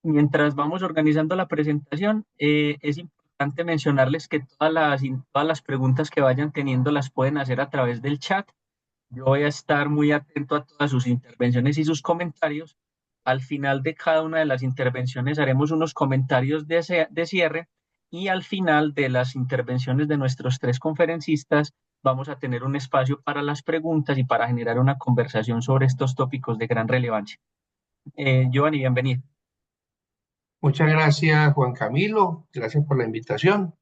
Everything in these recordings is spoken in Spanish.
Mientras vamos organizando la presentación, es importante mencionarles que todas las preguntas que vayan teniendo las pueden hacer a través del chat. Yo voy a estar muy atento a todas sus intervenciones y sus comentarios. Al final de cada una de las intervenciones haremos unos comentarios de cierre y al final de las intervenciones de nuestros tres conferencistas vamos a tener un espacio para las preguntas y para generar una conversación sobre estos tópicos de gran relevancia. Giovanni, bienvenido. Muchas gracias, Juan Camilo. Gracias por la invitación.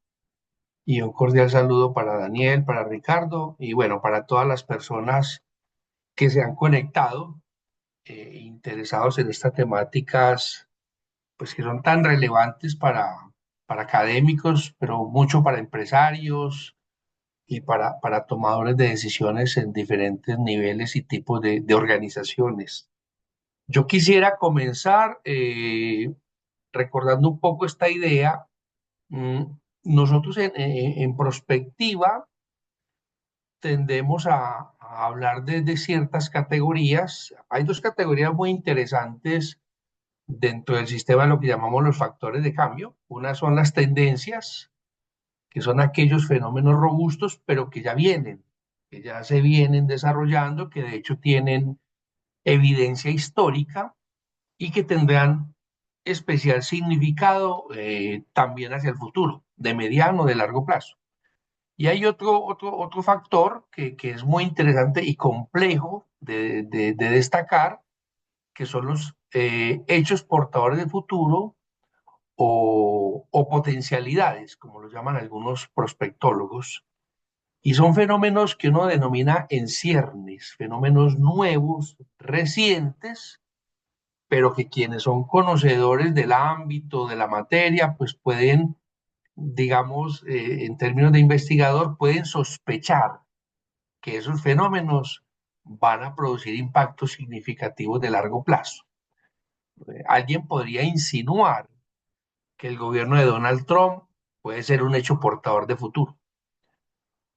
Y un cordial saludo para Daniel, para Ricardo y bueno, para todas las personas que se han conectado, interesados en estas temáticas, pues que son tan relevantes para académicos, pero mucho para empresarios y para tomadores de decisiones en diferentes niveles y tipos de organizaciones. Yo quisiera comenzar recordando un poco esta idea. Mm, Nosotros en prospectiva tendemos a hablar de ciertas categorías. Hay dos categorías muy interesantes dentro del sistema de lo que llamamos los factores de cambio. Una son las tendencias, que son aquellos fenómenos robustos, pero que ya se vienen desarrollando, que de hecho tienen evidencia histórica y que tendrán especial significado también hacia el futuro, de mediano, de largo plazo. Y hay otro factor que es muy interesante y complejo de destacar, que son los hechos portadores de futuro o potencialidades, como los llaman algunos prospectólogos. Y son fenómenos que uno denomina en ciernes, fenómenos nuevos, recientes, pero que quienes son conocedores del ámbito, de la materia, pues pueden, digamos, en términos de investigador, pueden sospechar que esos fenómenos van a producir impactos significativos de largo plazo. Alguien podría insinuar que el gobierno de Donald Trump puede ser un hecho portador de futuro.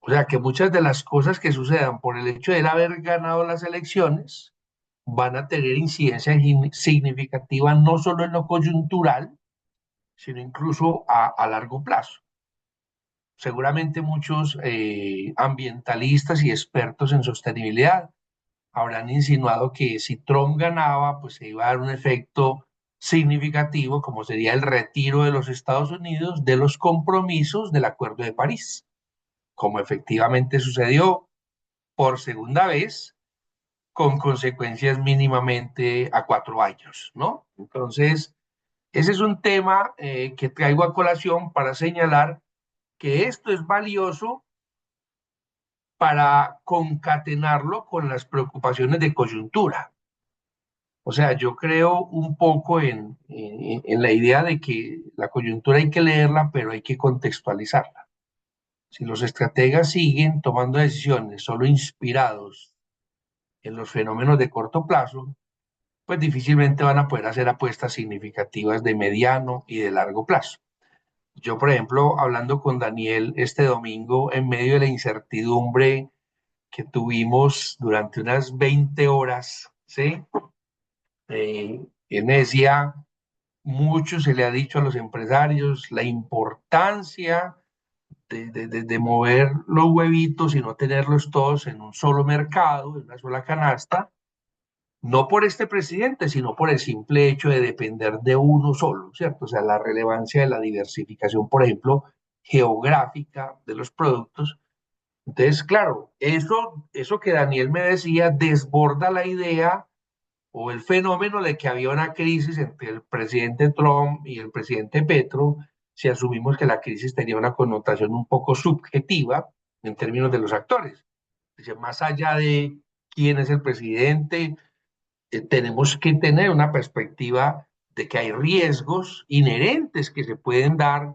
O sea que muchas de las cosas que sucedan por el hecho de él haber ganado las elecciones van a tener incidencia significativa no solo en lo coyuntural, sino incluso a largo plazo. Seguramente muchos ambientalistas y expertos en sostenibilidad habrán insinuado que si Trump ganaba, pues se iba a dar un efecto significativo, como sería el retiro de los Estados Unidos de los compromisos del Acuerdo de París, como efectivamente sucedió por segunda vez, con consecuencias mínimamente a 4 años, ¿no? Entonces, ese es un tema que traigo a colación para señalar que esto es valioso para concatenarlo con las preocupaciones de coyuntura. O sea, yo creo un poco en la idea de que la coyuntura hay que leerla, pero hay que contextualizarla. Si los estrategas siguen tomando decisiones solo inspirados en los fenómenos de corto plazo, pues difícilmente van a poder hacer apuestas significativas de mediano y de largo plazo. Yo, por ejemplo, hablando con Daniel este domingo, en medio de la incertidumbre que tuvimos durante unas 20 horas, ¿sí? Él me decía, mucho se le ha dicho a los empresarios la importancia de mover los huevitos y no tenerlos todos en un solo mercado, en una sola canasta, no por este presidente, sino por el simple hecho de depender de uno solo, ¿cierto? O sea, la relevancia de la diversificación, por ejemplo, geográfica de los productos. Entonces, claro, eso que Daniel me decía desborda la idea o el fenómeno de que había una crisis entre el presidente Trump y el presidente Petro, si asumimos que la crisis tenía una connotación un poco subjetiva en términos de los actores. Dice, más allá de quién es el presidente, tenemos que tener una perspectiva de que hay riesgos inherentes que se pueden dar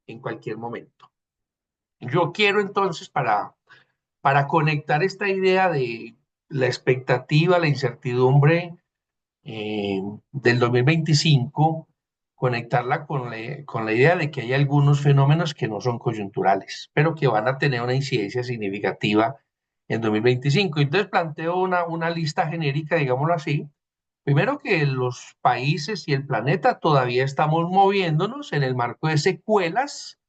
en cualquier momento. Yo quiero entonces, para conectar esta idea de la expectativa, la incertidumbre del 2025, conectarla con la idea de que hay algunos fenómenos que no son coyunturales, pero que van a tener una incidencia significativa en 2025. Entonces planteo una lista genérica, digámoslo así, Primero que los países y el planeta todavía estamos moviéndonos en el marco de secuelas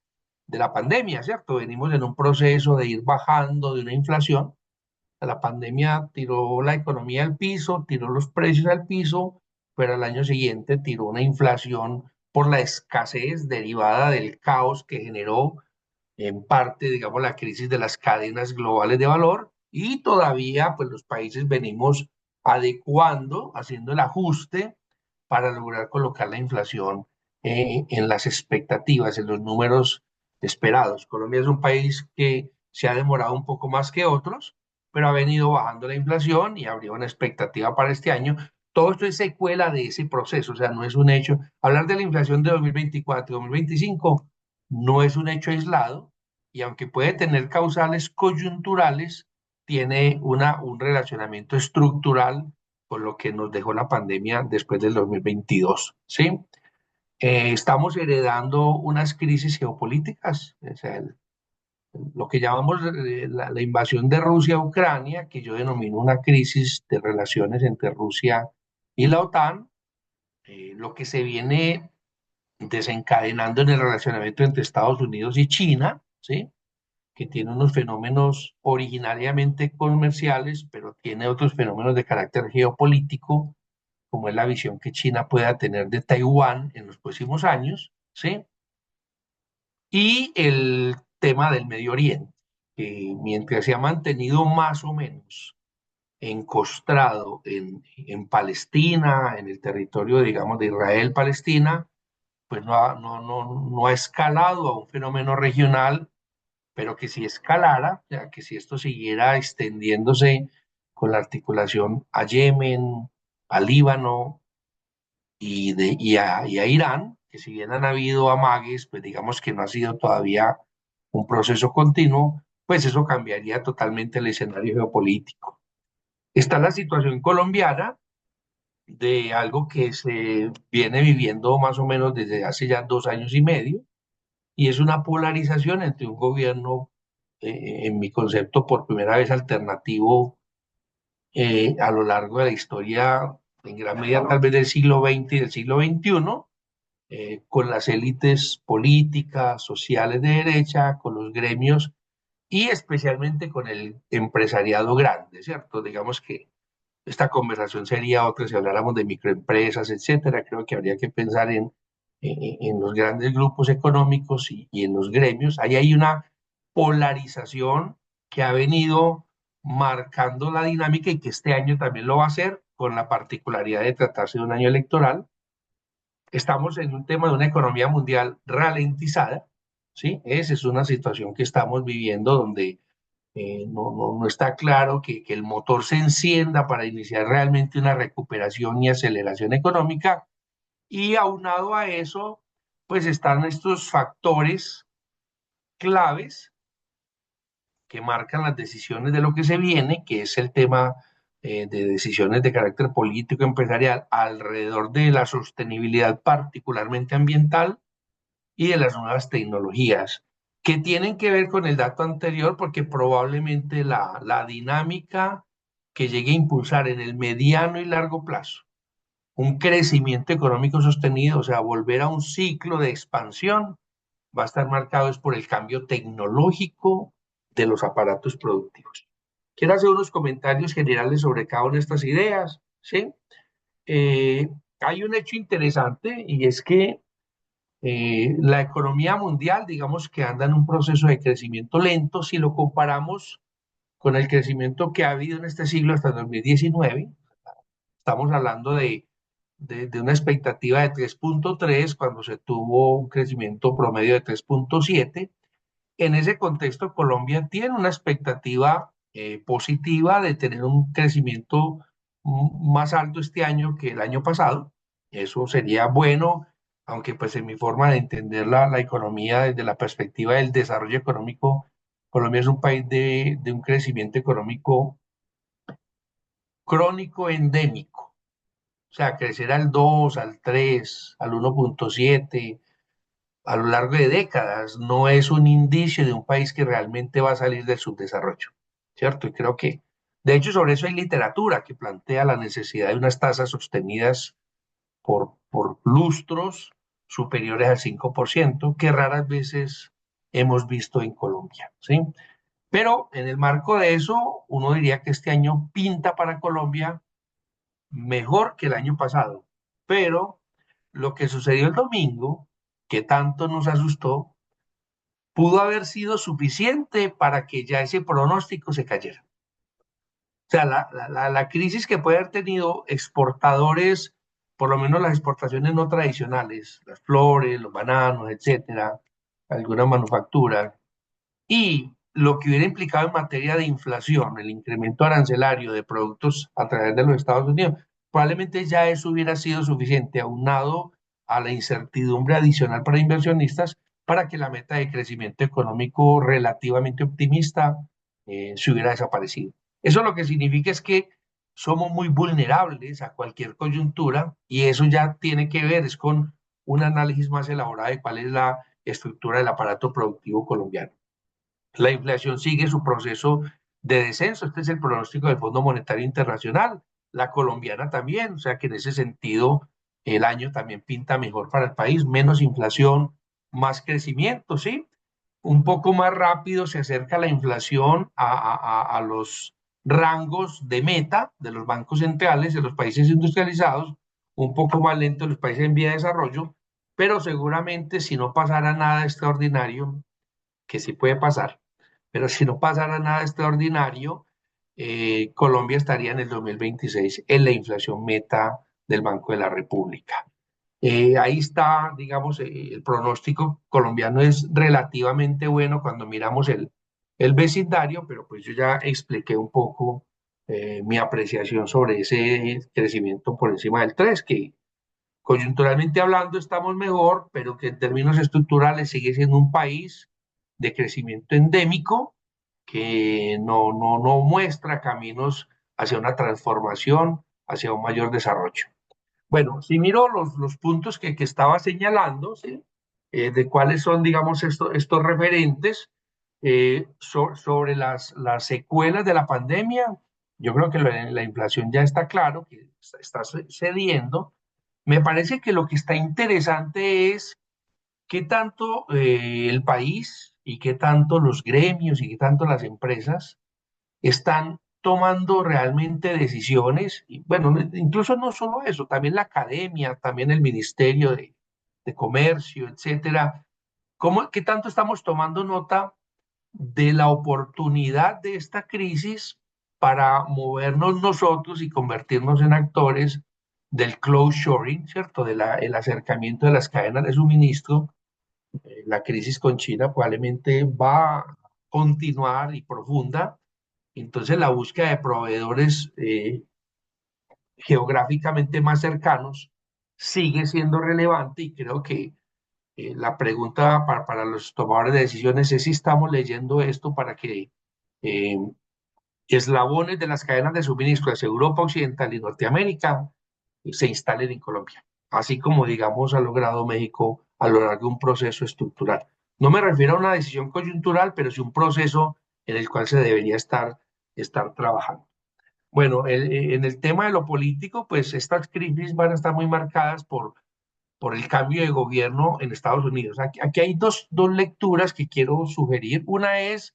de la pandemia, ¿cierto? Venimos en un proceso de ir bajando de una inflación. La pandemia tiró la economía al piso, tiró los precios al piso, pero al año siguiente tiró una inflación por la escasez derivada del caos que generó en parte, digamos, la crisis de las cadenas globales de valor, y todavía pues los países venimos adecuando, haciendo el ajuste para lograr colocar la inflación en las expectativas, en los números esperados. Colombia es un país que se ha demorado un poco más que otros, pero ha venido bajando la inflación y habría una expectativa para este año. Todo esto es secuela de ese proceso, o sea, no es un hecho. Hablar de la inflación de 2024 y 2025 no es un hecho aislado, y aunque puede tener causales coyunturales, tiene un relacionamiento estructural con lo que nos dejó la pandemia después del 2022, ¿sí? Estamos heredando unas crisis geopolíticas, o sea, lo que llamamos la invasión de Rusia a Ucrania, que yo denomino una crisis de relaciones entre Rusia y la OTAN, lo que se viene desencadenando en el relacionamiento entre Estados Unidos y China, ¿sí? Que tiene unos fenómenos originariamente comerciales, pero tiene otros fenómenos de carácter geopolítico, como es la visión que China pueda tener de Taiwán en los próximos años, ¿sí? Y el tema del Medio Oriente, que mientras se ha mantenido más o menos encostrado en Palestina, en el territorio, digamos, de Israel-Palestina, pues no ha escalado a un fenómeno regional, pero que si escalara, o sea, que si esto siguiera extendiéndose con la articulación a Yemen, a Líbano y a Irán, que si bien han habido amagues, pues digamos que no ha sido todavía un proceso continuo, pues eso cambiaría totalmente el escenario geopolítico. Está la situación colombiana de algo que se viene viviendo más o menos desde hace ya 2 años y medio, y es una polarización entre un gobierno, en mi concepto, por primera vez alternativo a lo largo de la historia, en gran medida tal vez del siglo XX y del siglo XXI, con las élites políticas, sociales de derecha, con los gremios y especialmente con el empresariado grande, ¿cierto? Digamos que esta conversación sería otra si habláramos de microempresas, etcétera. Creo que habría que pensar en los grandes grupos económicos y en los gremios. Ahí hay una polarización que ha venido marcando la dinámica y que este año también lo va a hacer, con la particularidad de tratarse de un año electoral. Estamos en un tema de una economía mundial ralentizada, ¿sí? Esa es una situación que estamos viviendo donde no está claro que el motor se encienda para iniciar realmente una recuperación y aceleración económica. Y aunado a eso, pues están estos factores claves que marcan las decisiones de lo que se viene, que es el tema de decisiones de carácter político empresarial alrededor de la sostenibilidad, particularmente ambiental, y de las nuevas tecnologías, que tienen que ver con el dato anterior, porque probablemente la dinámica que llegue a impulsar en el mediano y largo plazo un crecimiento económico sostenido, o sea, volver a un ciclo de expansión, va a estar marcado es por el cambio tecnológico de los aparatos productivos. Quiero hacer unos comentarios generales sobre cada una de estas ideas, ¿sí? Hay un hecho interesante, y es que la economía mundial, digamos que anda en un proceso de crecimiento lento si lo comparamos con el crecimiento que ha habido en este siglo hasta 2019. Estamos hablando de una expectativa de 3.3 cuando se tuvo un crecimiento promedio de 3.7. En ese contexto, Colombia tiene una expectativa positiva de tener un crecimiento más alto este año que el año pasado. Eso sería bueno, aunque pues en mi forma de entender la economía desde la perspectiva del desarrollo económico, Colombia es un país de un crecimiento económico crónico endémico. O sea, crecer al 2, al 3, al 1.7 a lo largo de décadas no es un indicio de un país que realmente va a salir del subdesarrollo, ¿cierto? Y creo que De hecho, sobre eso hay literatura que plantea la necesidad de unas tasas sostenidas por lustros superiores al 5%, que raras veces hemos visto en Colombia, ¿sí? Pero en el marco de eso, uno diría que este año pinta para Colombia mejor que el año pasado. Pero lo que sucedió el domingo, que tanto nos asustó, pudo haber sido suficiente para que ya ese pronóstico se cayera. O sea, la crisis que puede haber tenido exportadores, por lo menos las exportaciones no tradicionales, las flores, los bananos, etcétera, alguna manufactura, y lo que hubiera implicado en materia de inflación, el incremento arancelario de productos a través de los Estados Unidos, probablemente ya eso hubiera sido suficiente, aunado a la incertidumbre adicional para inversionistas, para que la meta de crecimiento económico relativamente optimista se hubiera desaparecido. Eso lo que significa es que somos muy vulnerables a cualquier coyuntura y eso ya tiene que ver es con un análisis más elaborado de cuál es la estructura del aparato productivo colombiano. La inflación sigue su proceso de descenso. Este es el pronóstico del Fondo Monetario Internacional, la colombiana también, o sea que en ese sentido el año también pinta mejor para el país, menos inflación, más crecimiento, ¿sí? Un poco más rápido se acerca la inflación a los rangos de meta de los bancos centrales de los países industrializados, un poco más lento en los países en vía de desarrollo, pero seguramente si no pasara nada extraordinario, que sí puede pasar, pero si no pasara nada extraordinario, Colombia estaría en el 2026 en la inflación meta del Banco de la República. Ahí está, digamos, el pronóstico colombiano es relativamente bueno cuando miramos el vecindario, pero pues yo ya expliqué un poco mi apreciación sobre ese crecimiento por encima del 3, que coyunturalmente hablando estamos mejor, pero que en términos estructurales sigue siendo un país de crecimiento endémico que no muestra caminos hacia una transformación, hacia un mayor desarrollo. Bueno, si miro los puntos que estaba señalando, ¿sí? De cuáles son, digamos, estos referentes sobre las secuelas de la pandemia, yo creo que la inflación ya está claro, que está cediendo. Me parece que lo que está interesante es qué tanto el país y qué tanto los gremios y qué tanto las empresas están tomando realmente decisiones, y bueno, incluso no solo eso, también la academia, también el Ministerio de Comercio, etcétera. ¿Qué tanto estamos tomando nota de la oportunidad de esta crisis para movernos nosotros y convertirnos en actores del close shoring, ¿cierto? El acercamiento de las cadenas de suministro? La crisis con China probablemente va a continuar y profunda. Entonces la búsqueda de proveedores geográficamente más cercanos sigue siendo relevante y creo que la pregunta para los tomadores de decisiones es si estamos leyendo esto para que eh, eslabones de las cadenas de suministro hacia Europa Occidental y Norteamérica se instalen en Colombia, así como, digamos, ha logrado México a lo largo de un proceso estructural. No me refiero a una decisión coyuntural, pero sí un proceso en el cual se debería estar trabajando. Bueno, en el tema de lo político, pues estas crisis van a estar muy marcadas por el cambio de gobierno en Estados Unidos. Aquí hay dos lecturas que quiero sugerir. Una es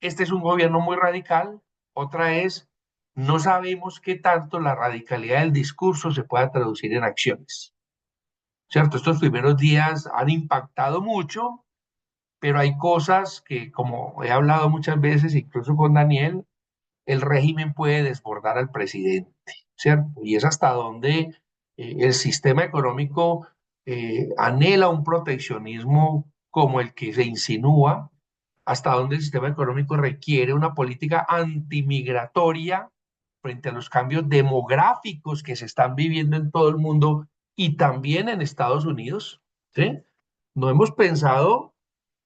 este es un gobierno muy radical. Otra es, no sabemos qué tanto la radicalidad del discurso se pueda traducir en acciones. ¿Cierto? Estos primeros días han impactado mucho, pero hay cosas que, como he hablado muchas veces, incluso con Daniel, el régimen puede desbordar al presidente, ¿cierto? Y es hasta donde el sistema económico anhela un proteccionismo como el que se insinúa, hasta donde el sistema económico requiere una política antimigratoria frente a los cambios demográficos que se están viviendo en todo el mundo y también en Estados Unidos, ¿sí? No hemos pensado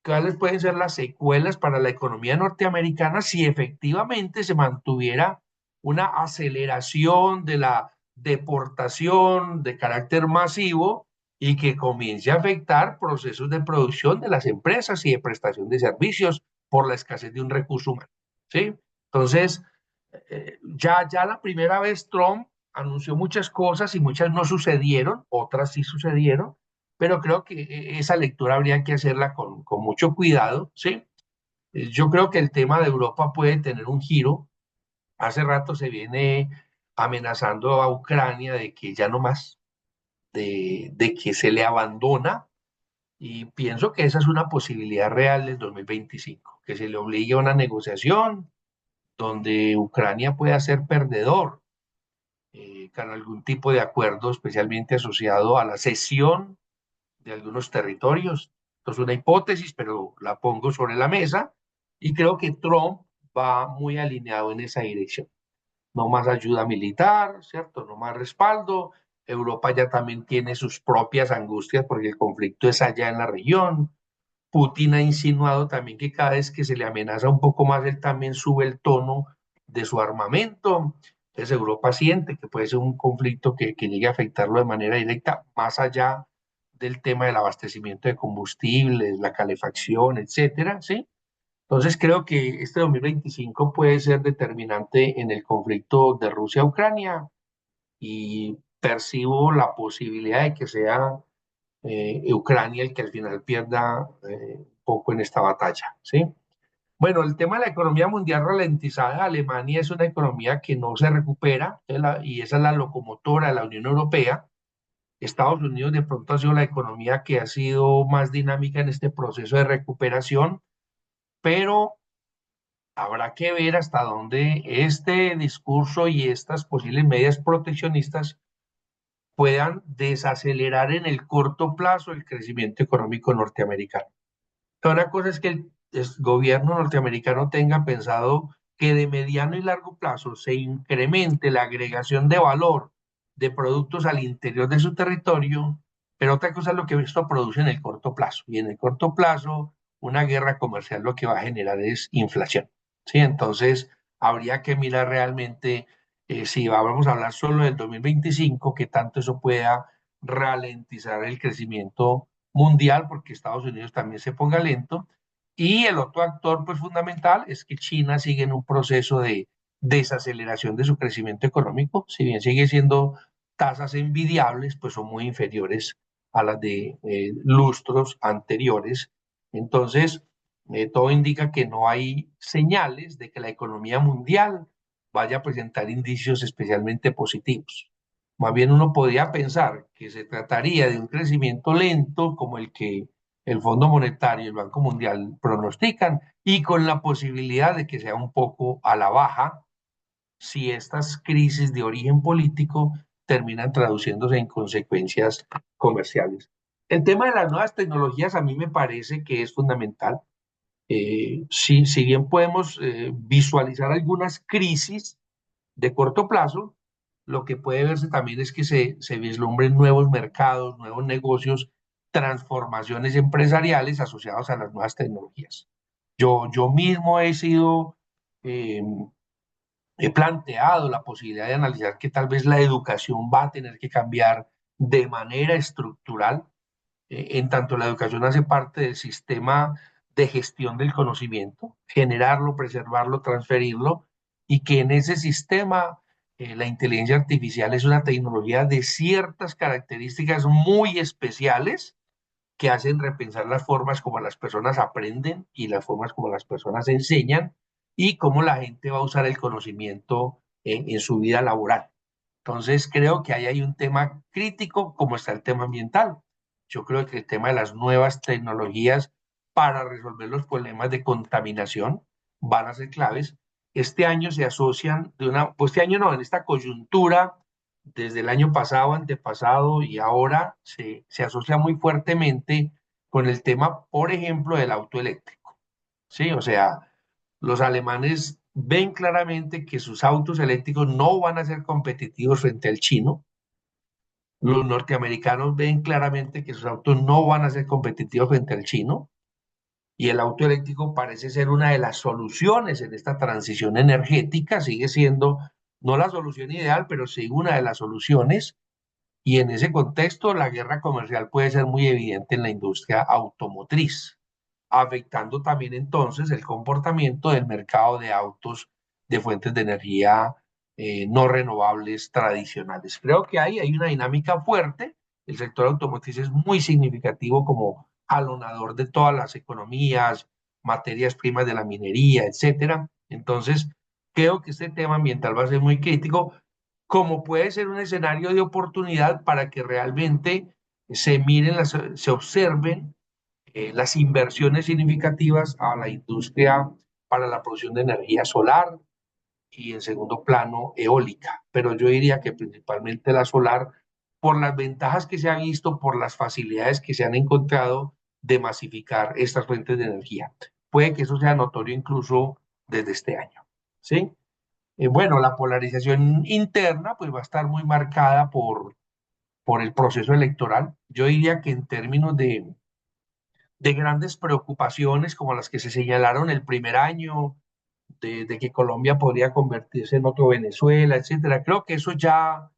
cuáles pueden ser las secuelas para la economía norteamericana si efectivamente se mantuviera una aceleración de la deportación de carácter masivo y que comience a afectar procesos de producción de las empresas y de prestación de servicios por la escasez de un recurso humano, ¿sí? Entonces, Ya la primera vez Trump anunció muchas cosas y muchas no sucedieron, otras sí sucedieron, pero creo que esa lectura habría que hacerla con mucho cuidado, ¿sí? Yo creo que el tema de Europa puede tener un giro. Hace rato se viene amenazando a Ucrania de que ya no más, de que se le abandona, y pienso que esa es una posibilidad real del 2025, que se le obligue a una negociación donde Ucrania pueda ser perdedor, con algún tipo de acuerdo especialmente asociado a la cesión de algunos territorios. Esto es una hipótesis, pero la pongo sobre la mesa y creo que Trump va muy alineado en esa dirección. No más ayuda militar, ¿cierto? No más respaldo. Europa ya también tiene sus propias angustias porque el conflicto es allá en la región. Putin ha insinuado también que cada vez que se le amenaza un poco más, él también sube el tono de su armamento. Entonces Europa siente que puede ser un conflicto que llegue a afectarlo de manera directa, más allá del tema del abastecimiento de combustibles, la calefacción, etcétera, ¿sí? Entonces creo que este 2025 puede ser determinante en el conflicto de Rusia-Ucrania y percibo la posibilidad de que sea Ucrania el que al final pierda un poco en esta batalla, ¿sí? Bueno, el tema de la economía mundial ralentizada, Alemania es una economía que no se recupera, y esa es la locomotora de la Unión Europea. Estados Unidos de pronto ha sido la economía que ha sido más dinámica en este proceso de recuperación, pero habrá que ver hasta dónde este discurso y estas posibles medidas proteccionistas puedan desacelerar en el corto plazo el crecimiento económico norteamericano. Una cosa es que el gobierno norteamericano tenga pensado que de mediano y largo plazo se incremente la agregación de valor de productos al interior de su territorio, pero otra cosa es lo que esto produce en el corto plazo. Y en el corto plazo, una guerra comercial lo que va a generar es inflación. ¿Sí? Entonces, habría que mirar realmente si vamos a hablar solo del 2025, que tanto eso pueda ralentizar el crecimiento mundial, porque Estados Unidos también se ponga lento. Y el otro actor pues fundamental es que China sigue en un proceso de desaceleración de su crecimiento económico, si bien sigue siendo tasas envidiables, pues son muy inferiores a las de lustros anteriores. Entonces, todo indica que no hay señales de que la economía mundial vaya a presentar indicios especialmente positivos. Más bien uno podría pensar que se trataría de un crecimiento lento como el que el Fondo Monetario y el Banco Mundial pronostican, y con la posibilidad de que sea un poco a la baja si estas crisis de origen político terminan traduciéndose en consecuencias comerciales. El tema de las nuevas tecnologías a mí me parece que es fundamental. Si bien podemos visualizar algunas crisis de corto plazo, lo que puede verse también es que se vislumbren nuevos mercados, nuevos negocios, transformaciones empresariales asociadas a las nuevas tecnologías. Yo mismo eh, he planteado la posibilidad de analizar que tal vez la educación va a tener que cambiar de manera estructural, en tanto la educación hace parte del sistema de gestión del conocimiento, generarlo, preservarlo, transferirlo, y que en ese sistema la inteligencia artificial es una tecnología de ciertas características muy especiales que hacen repensar las formas como las personas aprenden y las formas como las personas enseñan y cómo la gente va a usar el conocimiento en su vida laboral. Entonces, creo que ahí hay un tema crítico como está el tema ambiental. Yo creo que el tema de las nuevas tecnologías para resolver los problemas de contaminación van a ser claves. Este año se asocian pues este año no, en esta coyuntura, desde el año pasado, antepasado y ahora se asocia muy fuertemente con el tema, por ejemplo, del auto eléctrico. Sí, o sea, los alemanes ven claramente que sus autos eléctricos no van a ser competitivos frente al chino. Los norteamericanos ven claramente que sus autos no van a ser competitivos frente al chino. Y el auto eléctrico parece ser una de las soluciones en esta transición energética. Sigue siendo no la solución ideal, pero sí una de las soluciones. Y en ese contexto, la guerra comercial puede ser muy evidente en la industria automotriz, afectando también entonces el comportamiento del mercado de autos de fuentes de energía no renovables tradicionales. Creo que hay una dinámica fuerte. El sector automotriz es muy significativo como jalonador de todas las economías, materias primas de la minería, etcétera. Entonces, creo que este tema ambiental va a ser muy crítico, como puede ser un escenario de oportunidad para que realmente se miren, se observen las inversiones significativas a la industria para la producción de energía solar y en segundo plano eólica. Pero yo diría que principalmente la solar por las ventajas que se han visto, por las facilidades que se han encontrado de masificar estas fuentes de energía. Puede que eso sea notorio incluso desde este año. ¿Sí? Bueno, la polarización interna pues va a estar muy marcada por el proceso electoral. Yo diría que en términos de grandes preocupaciones como las que se señalaron el primer año, de que Colombia podría convertirse en otro Venezuela, etcétera. Creo que eso ya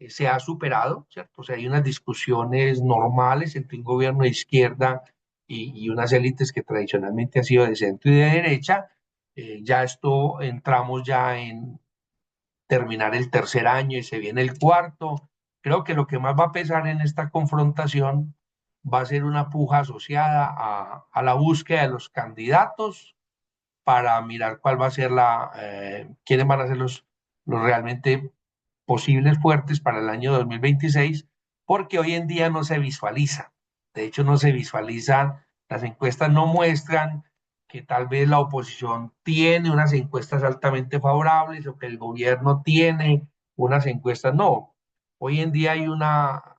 se ha superado, ¿cierto? O sea, hay unas discusiones normales entre un gobierno de izquierda y unas élites que tradicionalmente han sido de centro y de derecha. Ya esto entramos ya en terminar el tercer año y se viene el cuarto. Creo que lo que más va a pesar en esta confrontación va a ser una puja asociada a la búsqueda de los candidatos para mirar cuál va a ser quiénes van a ser los realmente posibles fuertes para el año 2026, porque hoy en día no se visualiza. De hecho, no se visualizan, las encuestas no muestran que tal vez la oposición tiene unas encuestas altamente favorables o que el gobierno tiene unas encuestas, no. Hoy en día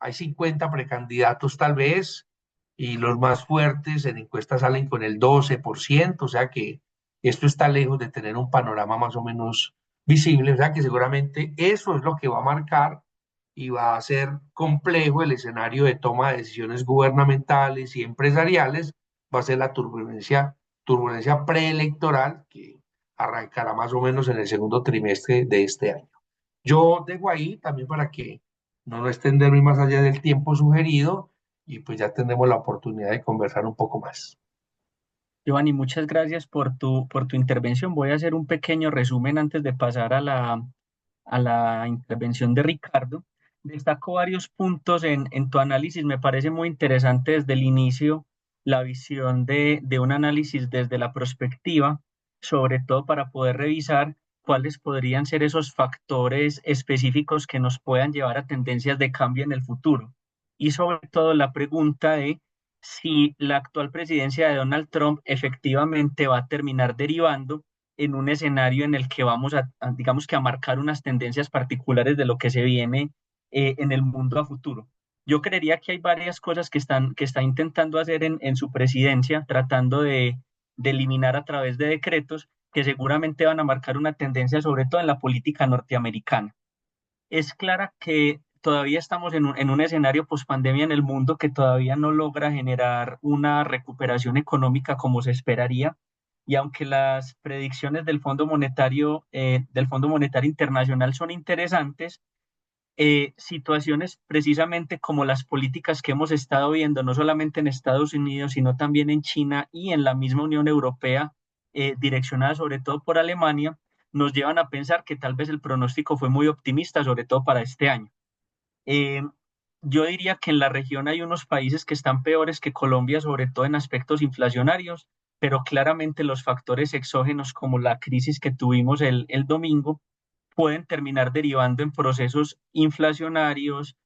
hay 50 precandidatos tal vez, y los más fuertes en encuestas salen con el 12%, o sea que esto está lejos de tener un panorama más o menos visible, o sea que seguramente eso es lo que va a marcar y va a ser complejo el escenario de toma de decisiones gubernamentales y empresariales, va a ser la turbulencia preelectoral que arrancará más o menos en el segundo trimestre de este año. Yo dejo ahí también para que no extenderme más allá del tiempo sugerido y pues ya tendremos la oportunidad de conversar un poco más. Giovanni, muchas gracias por tu intervención. Voy a hacer un pequeño resumen antes de pasar a la intervención de Ricardo. Destaco varios puntos en tu análisis. Me parece muy interesante desde el inicio la visión de un análisis desde la perspectiva, sobre todo para poder revisar cuáles podrían ser esos factores específicos que nos puedan llevar a tendencias de cambio en el futuro. Y sobre todo la pregunta de si la actual presidencia de Donald Trump efectivamente va a terminar derivando en un escenario en el que vamos digamos que a marcar unas tendencias particulares de lo que se viene en el mundo a futuro. Yo creería que hay varias cosas que está intentando hacer en su presidencia, tratando de eliminar a través de decretos que seguramente van a marcar una tendencia, sobre todo en la política norteamericana. Es clara que todavía estamos en un escenario pospandemia en el mundo que todavía no logra generar una recuperación económica como se esperaría. Y aunque las predicciones del Fondo Monetario Internacional son interesantes, situaciones precisamente como las políticas que hemos estado viendo, no solamente en Estados Unidos, sino también en China y en la misma Unión Europea, direccionada sobre todo por Alemania, nos llevan a pensar que tal vez el pronóstico fue muy optimista, sobre todo para este año. Eh, yo diría que en la región hay unos países que están peores que Colombia, sobre todo en aspectos inflacionarios, pero claramente los factores exógenos como la crisis que tuvimos el domingo pueden terminar derivando en procesos inflacionarios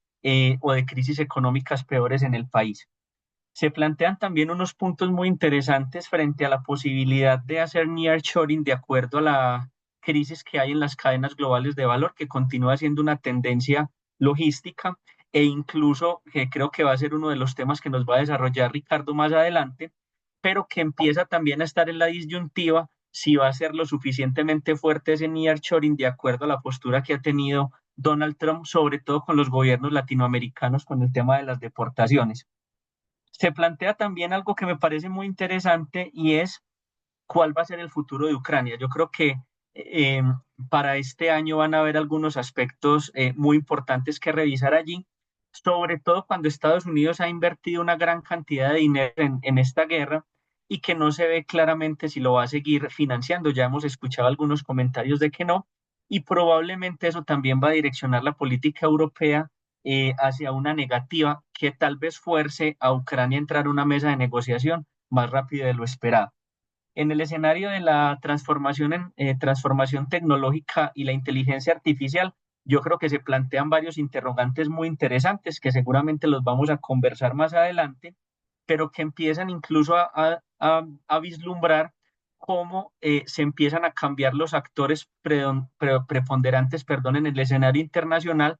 o de crisis económicas peores en el país. Se plantean también unos puntos muy interesantes frente a la posibilidad de hacer nearshoring de acuerdo a la crisis que hay en las cadenas globales de valor, que continúa siendo una tendencia logística e incluso que creo que va a ser uno de los temas que nos va a desarrollar Ricardo más adelante, pero que empieza también a estar en la disyuntiva si va a ser lo suficientemente fuerte ese nearshoring de acuerdo a la postura que ha tenido Donald Trump, sobre todo con los gobiernos latinoamericanos con el tema de las deportaciones. Se plantea también algo que me parece muy interesante y es cuál va a ser el futuro de Ucrania. Yo creo que eh, para este año van a haber algunos aspectos muy importantes que revisar allí, sobre todo cuando Estados Unidos ha invertido una gran cantidad de dinero en esta guerra y que no se ve claramente si lo va a seguir financiando. Ya hemos escuchado algunos comentarios de que no, y probablemente eso también va a direccionar la política europea hacia una negativa que tal vez fuerce a Ucrania a entrar a una mesa de negociación más rápido de lo esperado. En el escenario de la transformación tecnológica y la inteligencia artificial, yo creo que se plantean varios interrogantes muy interesantes que seguramente los vamos a conversar más adelante, pero que empiezan incluso a vislumbrar cómo se empiezan a cambiar los actores preponderantes, perdón, en el escenario internacional,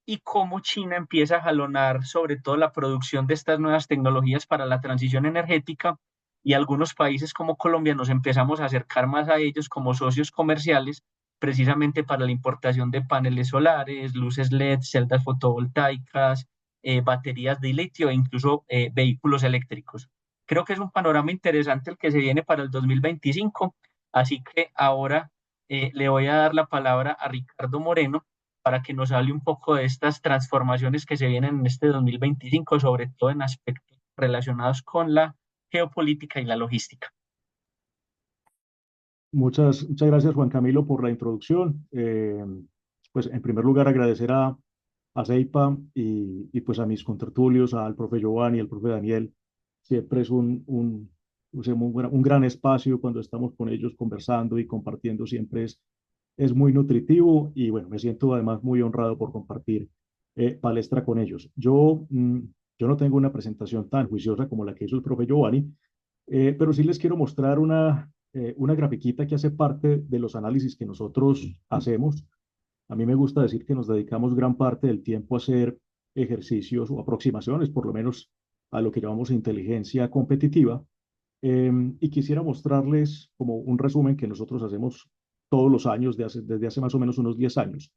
y cómo China empieza a jalonar sobre todo la producción de estas nuevas tecnologías para la transición energética, y algunos países como Colombia nos empezamos a acercar más a ellos como socios comerciales, precisamente para la importación de paneles solares, luces LED, celdas fotovoltaicas, baterías de litio e incluso vehículos eléctricos. Creo que es un panorama interesante el que se viene para el 2025, así que ahora le voy a dar la palabra a Ricardo Moreno para que nos hable un poco de estas transformaciones que se vienen en este 2025, sobre todo en aspectos relacionados con la geopolítica y la logística. Muchas gracias, Juan Camilo, por la introducción. Pues en primer lugar, agradecer a CEIPA y pues a mis contertulios, al profe Giovanni, al profe Daniel. Siempre es un gran espacio cuando estamos con ellos conversando y compartiendo, siempre es muy nutritivo y bueno, me siento además muy honrado por compartir palestra con ellos. Yo no tengo una presentación tan juiciosa como la que hizo el profe Giovanni, pero sí les quiero mostrar una grafiquita que hace parte de los análisis que nosotros hacemos. A mí me gusta decir que nos dedicamos gran parte del tiempo a hacer ejercicios o aproximaciones, por lo menos a lo que llamamos inteligencia competitiva. Y quisiera mostrarles como un resumen que nosotros hacemos todos los años, desde hace más o menos unos 10 años,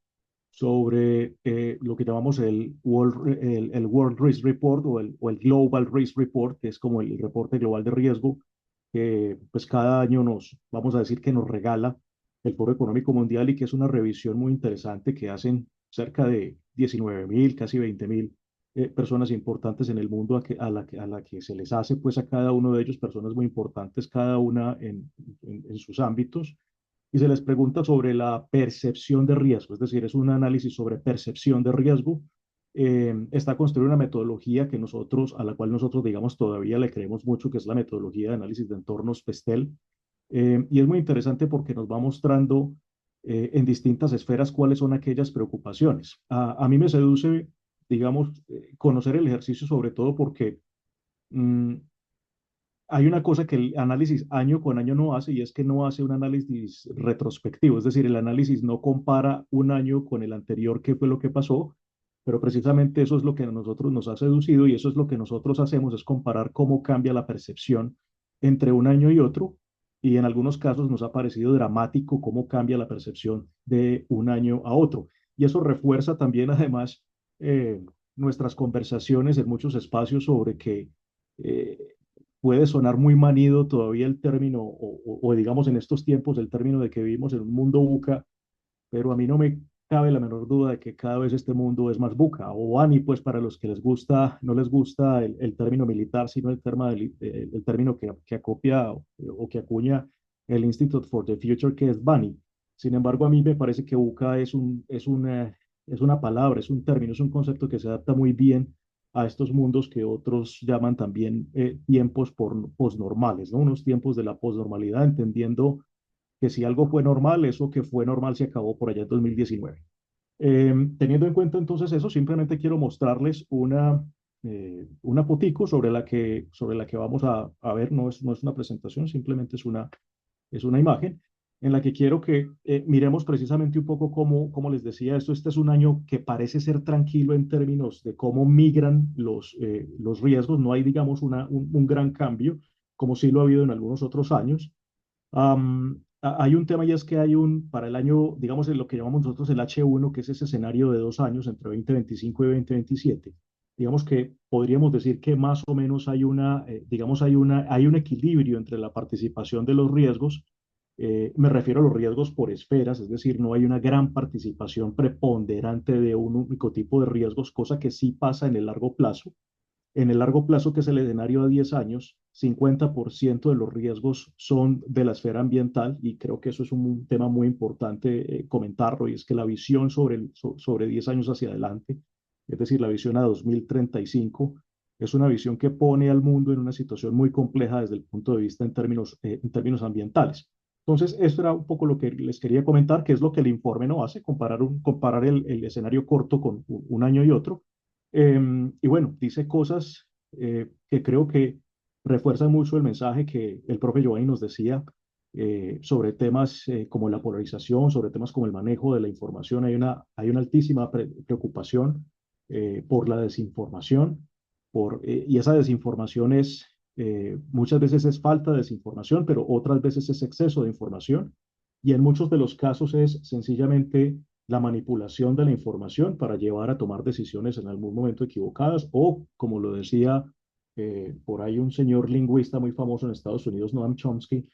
sobre lo que llamamos el World Risk Report o el Global Risk Report, que es como el reporte global de riesgo, que pues cada año vamos a decir que nos regala el Foro Económico Mundial y que es una revisión muy interesante que hacen cerca de 19.000, casi 20.000 personas importantes en el mundo a la que se les hace pues a cada uno de ellos personas muy importantes, cada una en sus ámbitos y se les pregunta sobre la percepción de riesgo, es decir, es un análisis sobre percepción de riesgo. Está construida una metodología a la cual nosotros, digamos, todavía le creemos mucho, que es la metodología de análisis de entornos PESTEL. Y es muy interesante porque nos va mostrando en distintas esferas cuáles son aquellas preocupaciones. A mí me seduce, digamos, conocer el ejercicio sobre todo porque mm, hay una cosa que el análisis año con año no hace y es que no hace un análisis retrospectivo, es decir, el análisis no compara un año con el anterior, qué fue lo que pasó, pero precisamente eso es lo que a nosotros nos ha seducido y eso es lo que nosotros hacemos, es comparar cómo cambia la percepción entre un año y otro y en algunos casos nos ha parecido dramático cómo cambia la percepción de un año a otro. Y eso refuerza también además eh, nuestras conversaciones en muchos espacios sobre que eh, puede sonar muy manido todavía el término, o digamos en estos tiempos el término de que vivimos en un mundo buca, pero a mí no me cabe la menor duda de que cada vez este mundo es más buca, o ANI, pues para los que no les gusta el término militar, sino el término que acopia o que acuña el Institute for the Future, que es BANI. Sin embargo, a mí me parece que buca es una palabra, es un término, es un concepto que se adapta muy bien a estos mundos que otros llaman también tiempos posnormales, ¿no? Unos tiempos de la posnormalidad, entendiendo que si algo fue normal, eso que fue normal se acabó por allá en 2019. Teniendo en cuenta entonces eso, simplemente quiero mostrarles una fotico sobre la que vamos a ver, no es una presentación, simplemente es una imagen en la que quiero que miremos precisamente un poco cómo les decía esto, este es un año que parece ser tranquilo en términos de cómo migran los riesgos, no hay, digamos, un gran cambio, como sí lo ha habido en algunos otros años. Hay un tema y es que para el año, digamos, en lo que llamamos nosotros el H1, que es ese escenario de 2 años entre 2025 y 2027. Digamos que podríamos decir que más o menos digamos, hay un equilibrio entre la participación de los riesgos. Me refiero a los riesgos por esferas, es decir, no hay una gran participación preponderante de un único tipo de riesgos, cosa que sí pasa en el largo plazo. En el largo plazo, que es el escenario a 10 años, 50% de los riesgos son de la esfera ambiental, y creo que eso es un tema muy importante comentarlo, y es que la visión sobre 10 años hacia adelante, es decir, la visión a 2035, es una visión que pone al mundo en una situación muy compleja desde el punto de vista en términos ambientales. Entonces, esto era un poco lo que les quería comentar, que es lo que el informe no hace, comparar el escenario corto con un año y otro. Y bueno, dice cosas que creo que refuerzan mucho el mensaje que el propio Giovanni nos decía sobre temas como la polarización, sobre temas como el manejo de la información. Hay una altísima preocupación por la desinformación, y esa desinformación muchas veces es falta de desinformación, pero otras veces es exceso de información. Y en muchos de los casos es sencillamente la manipulación de la información para llevar a tomar decisiones en algún momento equivocadas o, como lo decía por ahí un señor lingüista muy famoso en Estados Unidos, Noam Chomsky,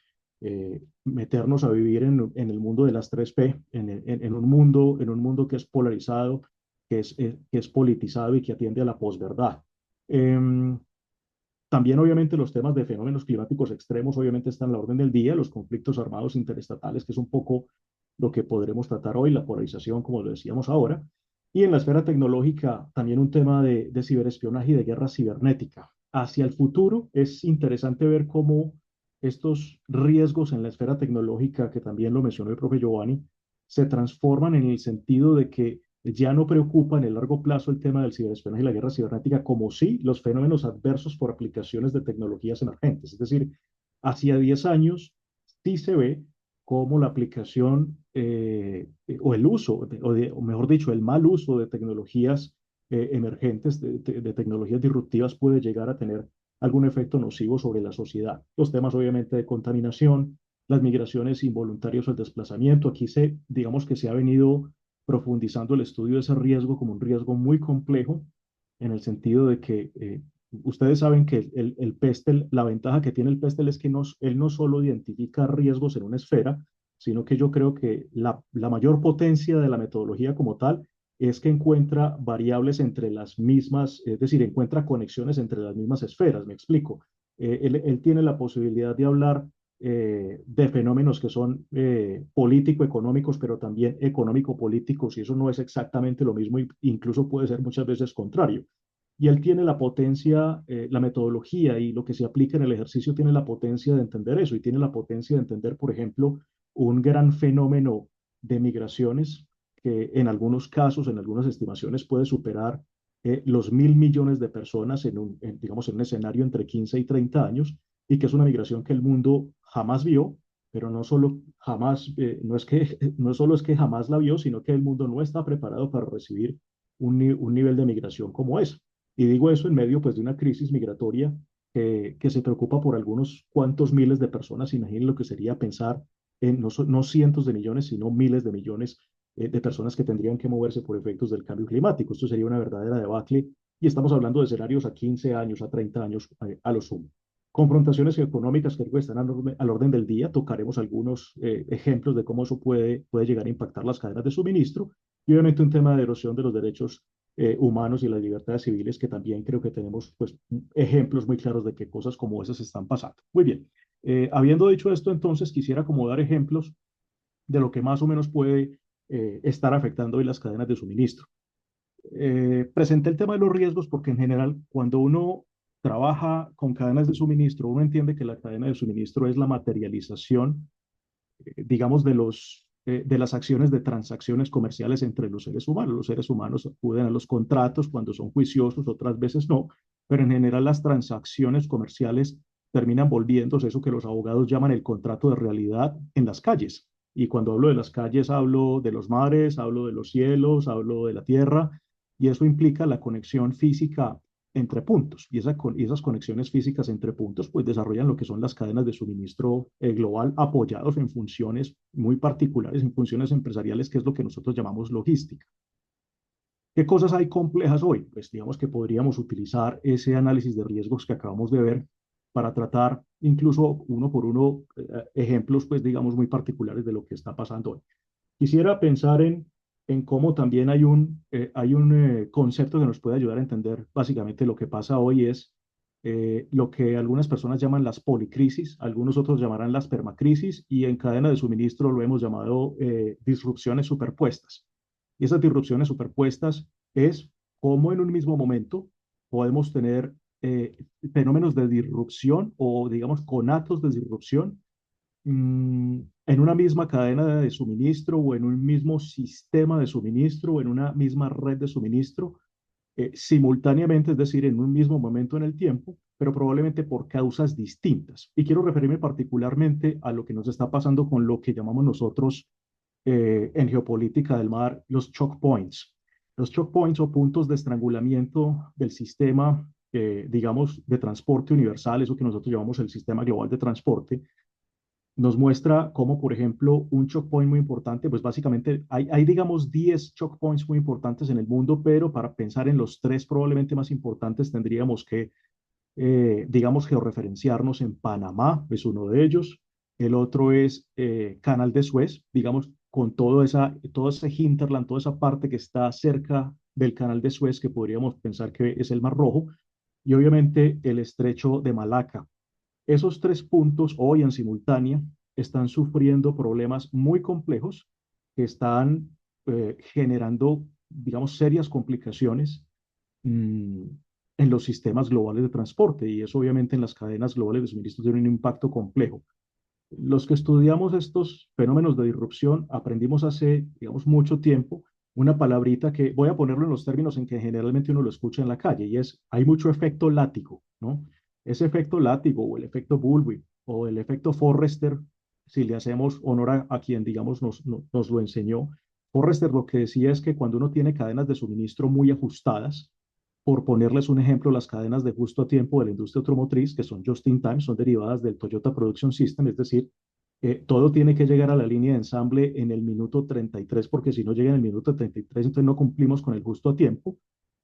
meternos a vivir en el mundo de las 3P, en un mundo que es polarizado, que es politizado y que atiende a la posverdad. Em, También, obviamente, los temas de fenómenos climáticos extremos, obviamente, están en la orden del día, los conflictos armados interestatales, que es un poco lo que podremos tratar hoy, la polarización, como lo decíamos ahora. Y en la esfera tecnológica, también un tema de ciberespionaje y de guerra cibernética. Hacia el futuro, es interesante ver cómo estos riesgos en la esfera tecnológica, que también lo mencionó el propio Giovanni, se transforman en el sentido de que ya no preocupa en el largo plazo el tema del ciberespionaje y la guerra cibernética, como sí los fenómenos adversos por aplicaciones de tecnologías emergentes. Es decir, hacia 10 años sí se ve cómo la aplicación o el uso, o mejor dicho, el mal uso de tecnologías emergentes, de tecnologías disruptivas, puede llegar a tener algún efecto nocivo sobre la sociedad. Los temas, obviamente, de contaminación, las migraciones involuntarias o el desplazamiento. Aquí digamos que se ha venido profundizando el estudio de ese riesgo como un riesgo muy complejo, en el sentido de que ustedes saben que el PESTEL, la ventaja que tiene el PESTEL es que él no solo identifica riesgos en una esfera, sino que yo creo que la mayor potencia de la metodología como tal es que encuentra variables entre las mismas, es decir, encuentra conexiones entre las mismas esferas, me explico. Él tiene la posibilidad de hablar de fenómenos que son político-económicos, pero también económico-políticos, y eso no es exactamente lo mismo, incluso puede ser muchas veces contrario. Y él tiene la potencia, la metodología y lo que se aplica en el ejercicio tiene la potencia de entender eso, y tiene la potencia de entender, por ejemplo, un gran fenómeno de migraciones que en algunos casos, en algunas estimaciones, puede superar los 1.000 millones de personas digamos, en un escenario entre 15 y 30 años, y que es una migración que el mundo jamás vio, pero no solo jamás, no solo es que jamás la vio, sino que el mundo no está preparado para recibir un nivel de migración como ese. Y digo eso en medio, pues, de una crisis migratoria que se preocupa por algunos cuantos miles de personas. Imaginen lo que sería pensar en no cientos de millones, sino miles de millones de personas que tendrían que moverse por efectos del cambio climático. Esto sería una verdadera debacle, y estamos hablando de escenarios a 15 años, a 30 años a lo sumo. Confrontaciones económicas que están al orden del día. Tocaremos algunos ejemplos de cómo eso puede llegar a impactar las cadenas de suministro, y obviamente un tema de erosión de los derechos humanos y las libertades civiles, que también creo que tenemos, pues, ejemplos muy claros de que cosas como esas están pasando. Muy bien. Habiendo dicho esto, entonces quisiera como dar ejemplos de lo que más o menos puede estar afectando hoy las cadenas de suministro. Presenté el tema de los riesgos porque, en general, cuando uno trabaja con cadenas de suministro, uno entiende que la cadena de suministro es la materialización, digamos, de las acciones de transacciones comerciales entre los seres humanos. Los seres humanos acuden a los contratos cuando son juiciosos, otras veces no, pero en general las transacciones comerciales terminan volviéndose eso que los abogados llaman el contrato de realidad en las calles. Y cuando hablo de las calles, hablo de los mares, hablo de los cielos, hablo de la tierra, y eso implica la conexión física entre puntos. Y esas conexiones físicas entre puntos pues desarrollan lo que son las cadenas de suministro global, apoyados en funciones muy particulares, en funciones empresariales, que es lo que nosotros llamamos logística. ¿Qué cosas hay complejas hoy? Pues digamos que podríamos utilizar ese análisis de riesgos que acabamos de ver para tratar incluso uno por uno ejemplos, pues digamos, muy particulares de lo que está pasando hoy. Quisiera pensar en cómo también hay un concepto que nos puede ayudar a entender básicamente lo que pasa hoy es lo que algunas personas llaman las policrisis, algunos otros llamarán las permacrisis y en cadena de suministro lo hemos llamado disrupciones superpuestas. Y esas disrupciones superpuestas es cómo en un mismo momento podemos tener fenómenos de disrupción o digamos conatos de disrupción en una misma cadena de suministro o en un mismo sistema de suministro o en una misma red de suministro simultáneamente, es decir, en un mismo momento en el tiempo, pero probablemente por causas distintas. Y quiero referirme particularmente a lo que nos está pasando con lo que llamamos nosotros en geopolítica del mar los choke points. Los choke points o puntos de estrangulamiento del sistema, digamos, de transporte universal, eso que nosotros llamamos el sistema global de transporte, nos muestra cómo, por ejemplo, un choke point muy importante, pues básicamente hay digamos, 10 choke points muy importantes en el mundo, pero para pensar en los tres probablemente más importantes tendríamos que, digamos, georreferenciarnos en Panamá, es uno de ellos. El otro es Canal de Suez, digamos, con todo ese hinterland, toda esa parte que está cerca del Canal de Suez, que podríamos pensar que es el Mar Rojo, y obviamente el Estrecho de Malaca. Esos tres puntos hoy en simultánea están sufriendo problemas muy complejos que están generando, digamos, serias complicaciones mm, en los sistemas globales de transporte y eso obviamente en las cadenas globales de suministro tiene un impacto complejo. Los que estudiamos estos fenómenos de disrupción aprendimos hace, digamos, mucho tiempo una palabrita que voy a ponerlo en los términos en que generalmente uno lo escucha en la calle y es, hay mucho efecto látigo, ¿no? Ese efecto látigo o el efecto Bullwhip o el efecto Forrester, si le hacemos honor a quien, digamos, nos lo enseñó, Forrester lo que decía es que cuando uno tiene cadenas de suministro muy ajustadas, por ponerles un ejemplo, las cadenas de justo a tiempo de la industria automotriz, que son just in time, son derivadas del Toyota Production System, es decir, todo tiene que llegar a la línea de ensamble en el minuto 33, porque si no llega en el minuto 33, entonces no cumplimos con el justo a tiempo.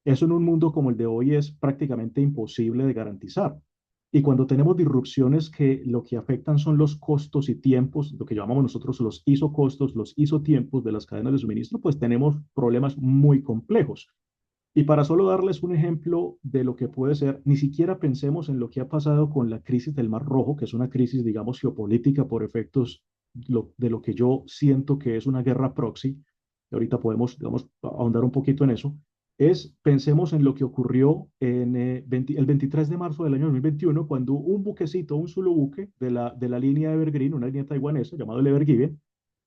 Eso en un mundo como el de hoy es prácticamente imposible de garantizar. Y cuando tenemos disrupciones que lo que afectan son los costos y tiempos, lo que llamamos nosotros los isocostos, los isotiempos de las cadenas de suministro, pues tenemos problemas muy complejos. Y para solo darles un ejemplo de lo que puede ser, ni siquiera pensemos en lo que ha pasado con la crisis del Mar Rojo, que es una crisis, digamos, geopolítica por efectos de lo que yo siento que es una guerra proxy. Y ahorita podemos, digamos, ahondar un poquito en eso. Pensemos en lo que ocurrió en el 23 de marzo del año 2021, cuando un buquecito, un solo buque de la línea Evergreen, una línea taiwanesa llamado el Ever Given,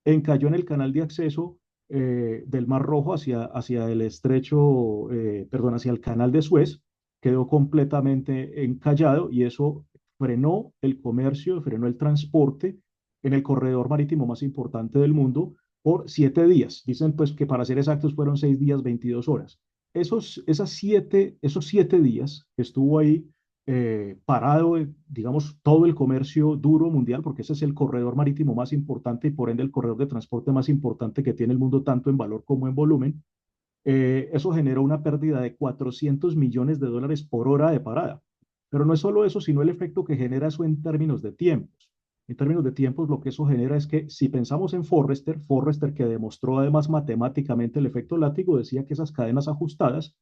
encalló en el canal de acceso del Mar Rojo hacia el estrecho, perdón, hacia el canal de Suez, quedó completamente encallado y eso frenó el comercio, frenó el transporte en el corredor marítimo más importante del mundo por 7 días. Dicen pues que para ser exactos fueron 6 días, 22 horas. Esos 7 días que estuvo ahí parado, digamos, todo el comercio duro mundial, porque ese es el corredor marítimo más importante y por ende el corredor de transporte más importante que tiene el mundo, tanto en valor como en volumen. Eso generó una pérdida de 400 millones de dólares por hora de parada. Pero no es solo eso, sino el efecto que genera eso en términos de tiempos. En términos de tiempos, lo que eso genera es que si pensamos en Forrester que demostró además matemáticamente el efecto látigo, decía que esas cadenas ajustadas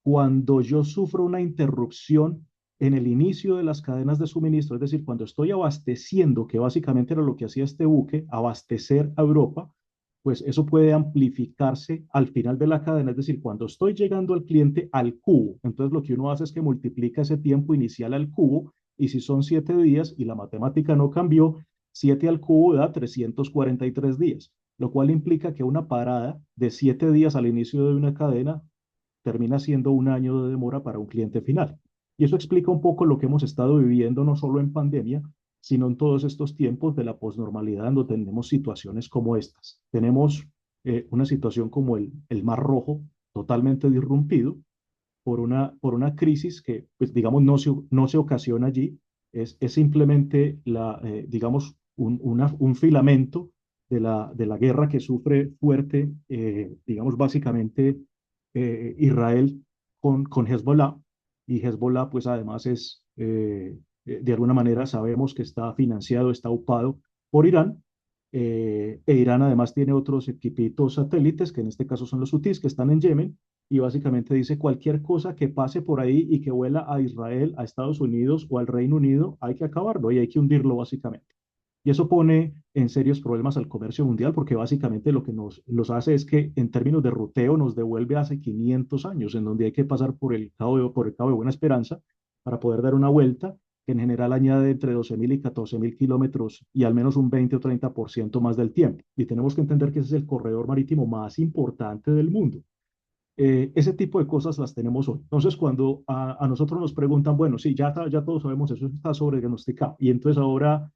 cuando yo sufro una interrupción en el inicio de las cadenas de suministro, es decir, cuando estoy abasteciendo, que básicamente era lo que hacía este buque, abastecer a Europa, pues eso puede amplificarse al final de la cadena, es decir, cuando estoy llegando al cliente al cubo, entonces lo que uno hace es que multiplica ese tiempo inicial al cubo, y si son 7 días y la matemática no cambió, 7 al cubo da 343 días, lo cual implica que una parada de 7 días al inicio de una cadena termina siendo un año de demora para un cliente final. Y eso explica un poco lo que hemos estado viviendo no solo en pandemia, sino en todos estos tiempos de la posnormalidad, donde tenemos situaciones como estas. Tenemos una situación como el Mar Rojo, totalmente disrumpido por una crisis que, pues, digamos, no se ocasiona allí, es simplemente, digamos, un filamento de la guerra que sufre fuerte, digamos, básicamente Israel con Hezbollah. Y Hezbollah, pues además de alguna manera sabemos que está financiado, está upado por Irán. E Irán además tiene otros equipitos satélites, que en este caso son los Houthis, que están en Yemen, y básicamente dice cualquier cosa que pase por ahí y que vuela a Israel, a Estados Unidos o al Reino Unido, hay que acabarlo y hay que hundirlo básicamente. Y eso pone en serios problemas al comercio mundial porque básicamente lo que nos los hace es que en términos de ruteo nos devuelve hace 500 años, en donde hay que pasar por el Cabo de Buena Esperanza para poder dar una vuelta, que en general añade entre 12.000 y 14.000 kilómetros y al menos un 20 o 30% más del tiempo. Y tenemos que entender que ese es el corredor marítimo más importante del mundo. Ese tipo de cosas las tenemos hoy. Entonces, cuando a nosotros nos preguntan, bueno, sí, ya todos sabemos eso, está sobrediagnosticado, y entonces ahora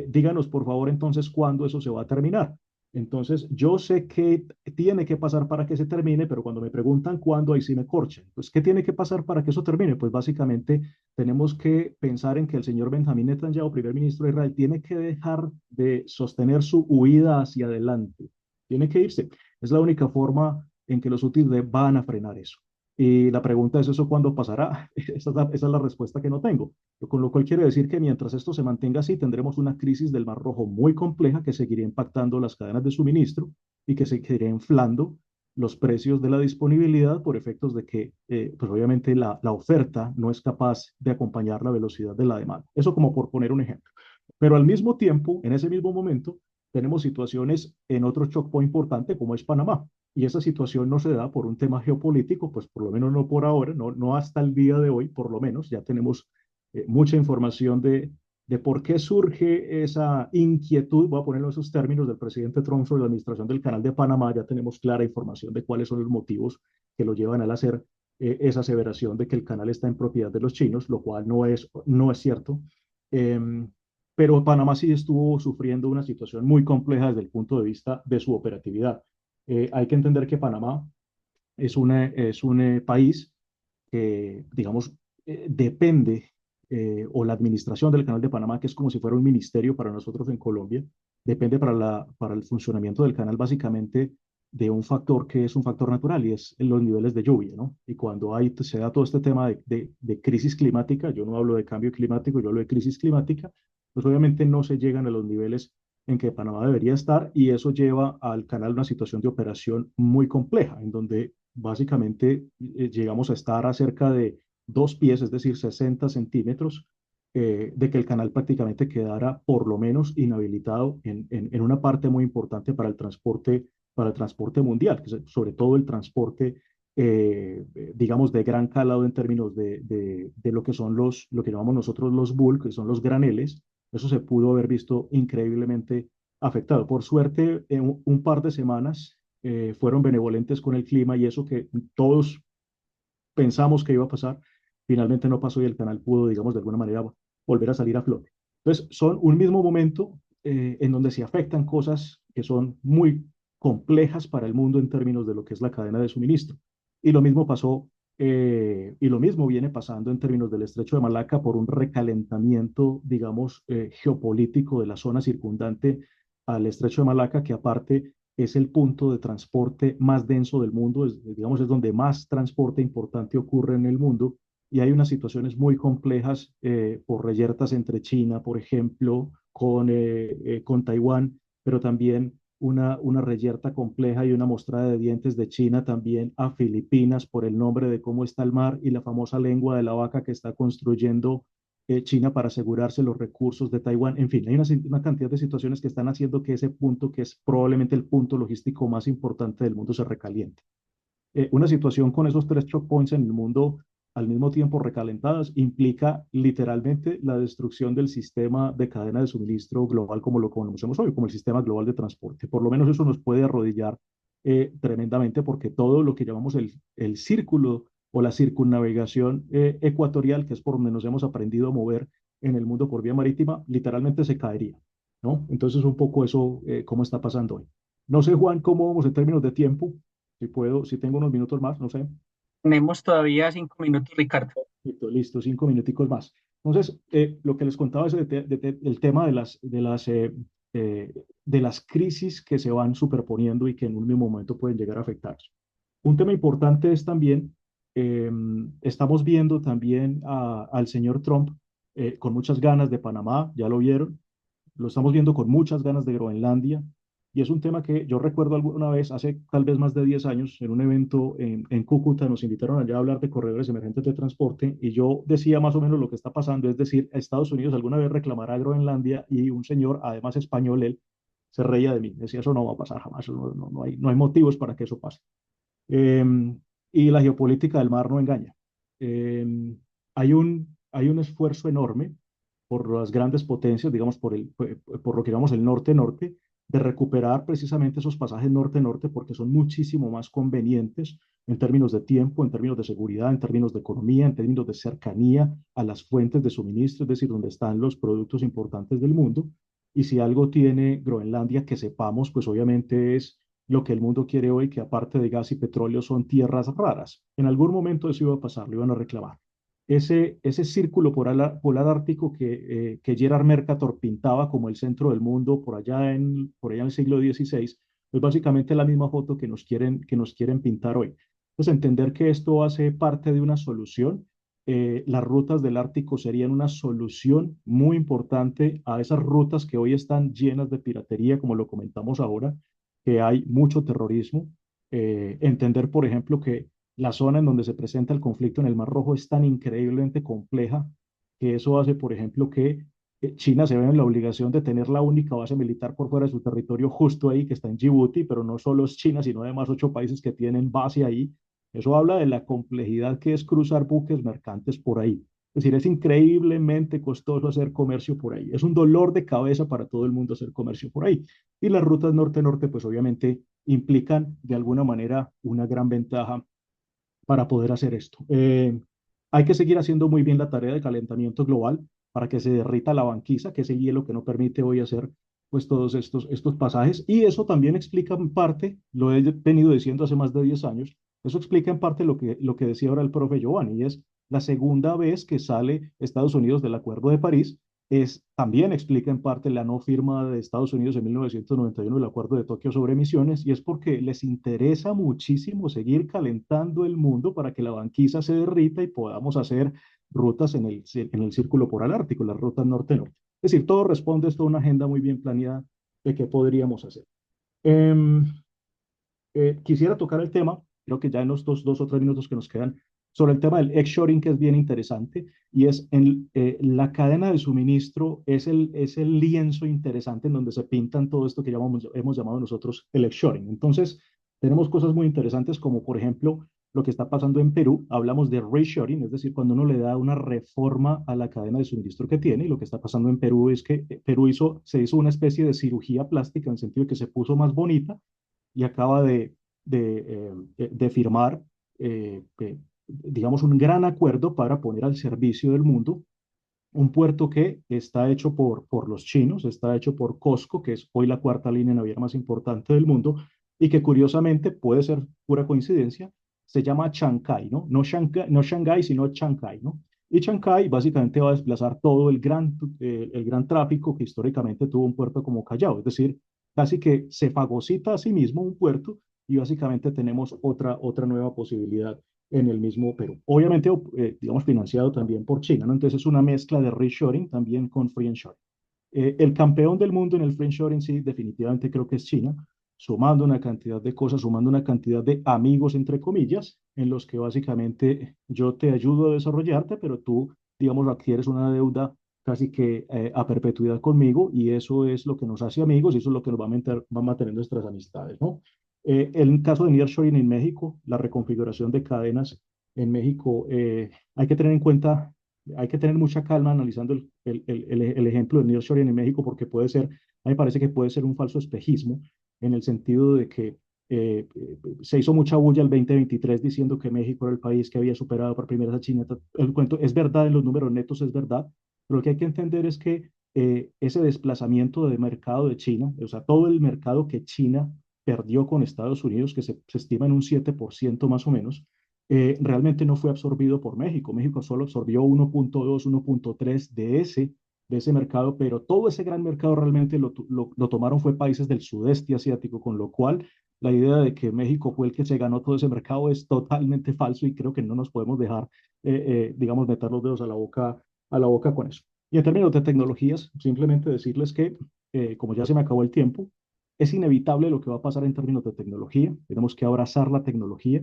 díganos, por favor, entonces, ¿cuándo eso se va a terminar? Entonces, yo sé que tiene que pasar para que se termine, pero cuando me preguntan cuándo, ahí sí me corchan. Pues, ¿qué tiene que pasar para que eso termine? Pues básicamente tenemos que pensar en que el señor Benjamín Netanyahu, primer ministro de Israel, tiene que dejar de sostener su huida hacia adelante. Tiene que irse. Es la única forma en que los útiles van a frenar eso. Y la pregunta es, ¿eso cuándo pasará? Esa es la respuesta que no tengo. Con lo cual quiere decir que mientras esto se mantenga así, tendremos una crisis del Mar Rojo muy compleja que seguirá impactando las cadenas de suministro y que seguirá inflando los precios de la disponibilidad por efectos de que, pues obviamente, la oferta no es capaz de acompañar la velocidad de la demanda. Eso como por poner un ejemplo. Pero al mismo tiempo, en ese mismo momento, tenemos situaciones en otro choke point importante como es Panamá. Y esa situación no se da por un tema geopolítico, pues por lo menos no por ahora, no hasta el día de hoy, por lo menos. Ya tenemos mucha información de por qué surge esa inquietud, voy a ponerlo en esos términos, del presidente Trump sobre la administración del Canal de Panamá. Ya tenemos clara información de cuáles son los motivos que lo llevan a hacer esa aseveración de que el canal está en propiedad de los chinos, lo cual no es cierto. Em, pero Panamá sí estuvo sufriendo una situación muy compleja desde el punto de vista de su operatividad. Hay que entender que Panamá es un país que, digamos, depende, o la administración del Canal de Panamá, que es como si fuera un ministerio para nosotros en Colombia, depende para el funcionamiento del canal básicamente de un factor que es un factor natural y es los niveles de lluvia, ¿no? Y cuando se da todo este tema de crisis climática, yo no hablo de cambio climático, yo hablo de crisis climática, pues obviamente no se llegan a los niveles en que Panamá debería estar, y eso lleva al canal una situación de operación muy compleja, en donde básicamente llegamos a estar a cerca de 2 pies, es decir, 60 centímetros, de que el canal prácticamente quedara por lo menos inhabilitado en una parte muy importante para el transporte mundial, que es sobre todo el transporte, digamos, de gran calado en términos de lo que son lo que llamamos nosotros los bulk, que son los graneles. Eso se pudo haber visto increíblemente afectado. Por suerte, en un par de semanas fueron benevolentes con el clima, y eso que todos pensamos que iba a pasar, finalmente no pasó y el canal pudo, digamos, de alguna manera volver a salir a flote. Entonces, son un mismo momento en donde se afectan cosas que son muy complejas para el mundo en términos de lo que es la cadena de suministro. Y lo mismo pasó, y lo mismo viene pasando en términos del estrecho de Malaca por un recalentamiento, digamos, geopolítico de la zona circundante al estrecho de Malaca, que aparte es el punto de transporte más denso del mundo, digamos, es donde más transporte importante ocurre en el mundo, y hay unas situaciones muy complejas por reyertas entre China, por ejemplo, con Taiwán, pero también una reyerta compleja y una mostrada de dientes de China también a Filipinas por el nombre de cómo está el mar y la famosa lengua de la vaca que está construyendo China para asegurarse los recursos de Taiwán. En fin, hay una cantidad de situaciones que están haciendo que ese punto, que es probablemente el punto logístico más importante del mundo, se recaliente. Una situación con esos tres choke points en el mundo al mismo tiempo recalentadas implica literalmente la destrucción del sistema de cadena de suministro global como lo conocemos hoy, como el sistema global de transporte. Por lo menos eso nos puede arrodillar tremendamente, porque todo lo que llamamos el círculo o la circunnavegación ecuatorial, que es por donde nos hemos aprendido a mover en el mundo por vía marítima, literalmente se caería, ¿no? Entonces, un poco eso, cómo está pasando hoy. No sé, Juan, cómo vamos en términos de tiempo. Si puedo, si tengo unos minutos más, no sé. Tenemos todavía 5 minutos, Ricardo. Listo, listo, 5 minuticos más. Entonces, lo que les contaba es el tema de las crisis que se van superponiendo y que en un mismo momento pueden llegar a afectar. Un tema importante es también, eh, estamos viendo también al señor Trump con muchas ganas de Panamá, ya lo vieron, lo estamos viendo con muchas ganas de Groenlandia. Y es un tema que yo recuerdo alguna vez, hace tal vez más de 10 años, en un evento en Cúcuta, nos invitaron allá a hablar de corredores emergentes de transporte y yo decía más o menos lo que está pasando, es decir, Estados Unidos alguna vez reclamará a Groenlandia y un señor, además español, él, se reía de mí, decía, eso no va a pasar jamás, no hay motivos para que eso pase. Eh, y la geopolítica del mar no engaña. Eh, hay un esfuerzo enorme por las grandes potencias, digamos, por lo que llamamos el norte-norte, de recuperar precisamente esos pasajes norte-norte porque son muchísimo más convenientes en términos de tiempo, en términos de seguridad, en términos de economía, en términos de cercanía a las fuentes de suministro, es decir, donde están los productos importantes del mundo. Y si algo tiene Groenlandia que sepamos, pues obviamente es lo que el mundo quiere hoy, que aparte de gas y petróleo son tierras raras. En algún momento eso iba a pasar, lo iban a reclamar. Ese círculo polar ártico que Gerard Mercator pintaba como el centro del mundo por allá en el siglo XVI, es básicamente la misma foto que nos quieren pintar hoy. Entonces, entender que esto hace parte de una solución, las rutas del Ártico serían una solución muy importante a esas rutas que hoy están llenas de piratería, como lo comentamos ahora, que hay mucho terrorismo. Entender, por ejemplo, que la zona en donde se presenta el conflicto en el Mar Rojo es tan increíblemente compleja que eso hace, por ejemplo, que China se vea en la obligación de tener la única base militar por fuera de su territorio justo ahí, que está en Djibouti, pero no solo es China, sino además 8 países que tienen base ahí. Eso habla de la complejidad que es cruzar buques mercantes por ahí. Es decir, es increíblemente costoso hacer comercio por ahí. Es un dolor de cabeza para todo el mundo hacer comercio por ahí. Y las rutas norte-norte, pues obviamente implican de alguna manera una gran ventaja para poder hacer esto. Hay que seguir haciendo muy bien la tarea de calentamiento global para que se derrita la banquisa, que es el hielo que no permite hoy hacer pues todos estos pasajes. Y eso también explica en parte, lo he venido diciendo hace más de 10 años, eso explica en parte lo que decía ahora el profe Giovanni, y es la segunda vez que sale Estados Unidos del Acuerdo de París, también explica en parte la no firma de Estados Unidos en 1991 del Acuerdo de Tokio sobre emisiones, y es porque les interesa muchísimo seguir calentando el mundo para que la banquisa se derrita y podamos hacer rutas en el círculo polar ártico, las rutas norte-norte. Es decir, todo responde a una agenda muy bien planeada de qué podríamos hacer. Eh, Quisiera tocar el tema, creo que ya en los dos o tres minutos que nos quedan, sobre el tema del X-Shoring, que es bien interesante, y es la cadena de suministro, es el lienzo interesante en donde se pintan todo esto que hemos llamado nosotros el X-Shoring. Entonces, tenemos cosas muy interesantes como, por ejemplo, lo que está pasando en Perú. Hablamos de reshoring, es decir, cuando uno le da una reforma a la cadena de suministro que tiene, y lo que está pasando en Perú es que Perú se hizo una especie de cirugía plástica en el sentido de que se puso más bonita y acaba de firmar, digamos, un gran acuerdo para poner al servicio del mundo un puerto que está hecho por los chinos, está hecho por COSCO, que es hoy la cuarta línea naviera más importante del mundo, y que curiosamente puede ser pura coincidencia, se llama Chancay, ¿no? No Shanghái, sino Chancay, ¿no? Y Chancay básicamente va a desplazar todo el gran tráfico que históricamente tuvo un puerto como Callao, es decir, casi que se fagocita a sí mismo un puerto y básicamente tenemos otra nueva posibilidad en el mismo Perú. Obviamente, digamos, financiado también por China, ¿no? Entonces es una mezcla de reshoring también con friendshoring. El campeón del mundo en el friendshoring, sí, definitivamente creo que es China, sumando una cantidad de cosas, sumando una cantidad de amigos, entre comillas, en los que básicamente yo te ayudo a desarrollarte, pero tú, digamos, adquieres una deuda casi que a perpetuidad conmigo y eso es lo que nos hace amigos y eso es lo que nos va a mantener nuestras amistades, ¿no? El caso de nearshoring en México, la reconfiguración de cadenas en México, hay que tener en cuenta, hay que tener mucha calma analizando el ejemplo de nearshoring en México porque puede ser, a mí me parece que puede ser un falso espejismo en el sentido de que se hizo mucha bulla el 2023 diciendo que México era el país que había superado por primera vez a China. El cuento es verdad, en los números netos es verdad, pero lo que hay que entender es que ese desplazamiento de mercado de China, o sea, todo el mercado que China perdió con Estados Unidos, que se estima en un 7% más o menos, realmente no fue absorbido por México. México solo absorbió 1.2, 1.3 de ese mercado, pero todo ese gran mercado realmente lo tomaron fue países del sudeste asiático, con lo cual la idea de que México fue el que se ganó todo ese mercado es totalmente falso y creo que no nos podemos dejar, digamos, meter los dedos a la boca con eso. Y en términos de tecnologías, simplemente decirles que, como ya se me acabó el tiempo, es inevitable lo que va a pasar en términos de tecnología. Tenemos que abrazar la tecnología.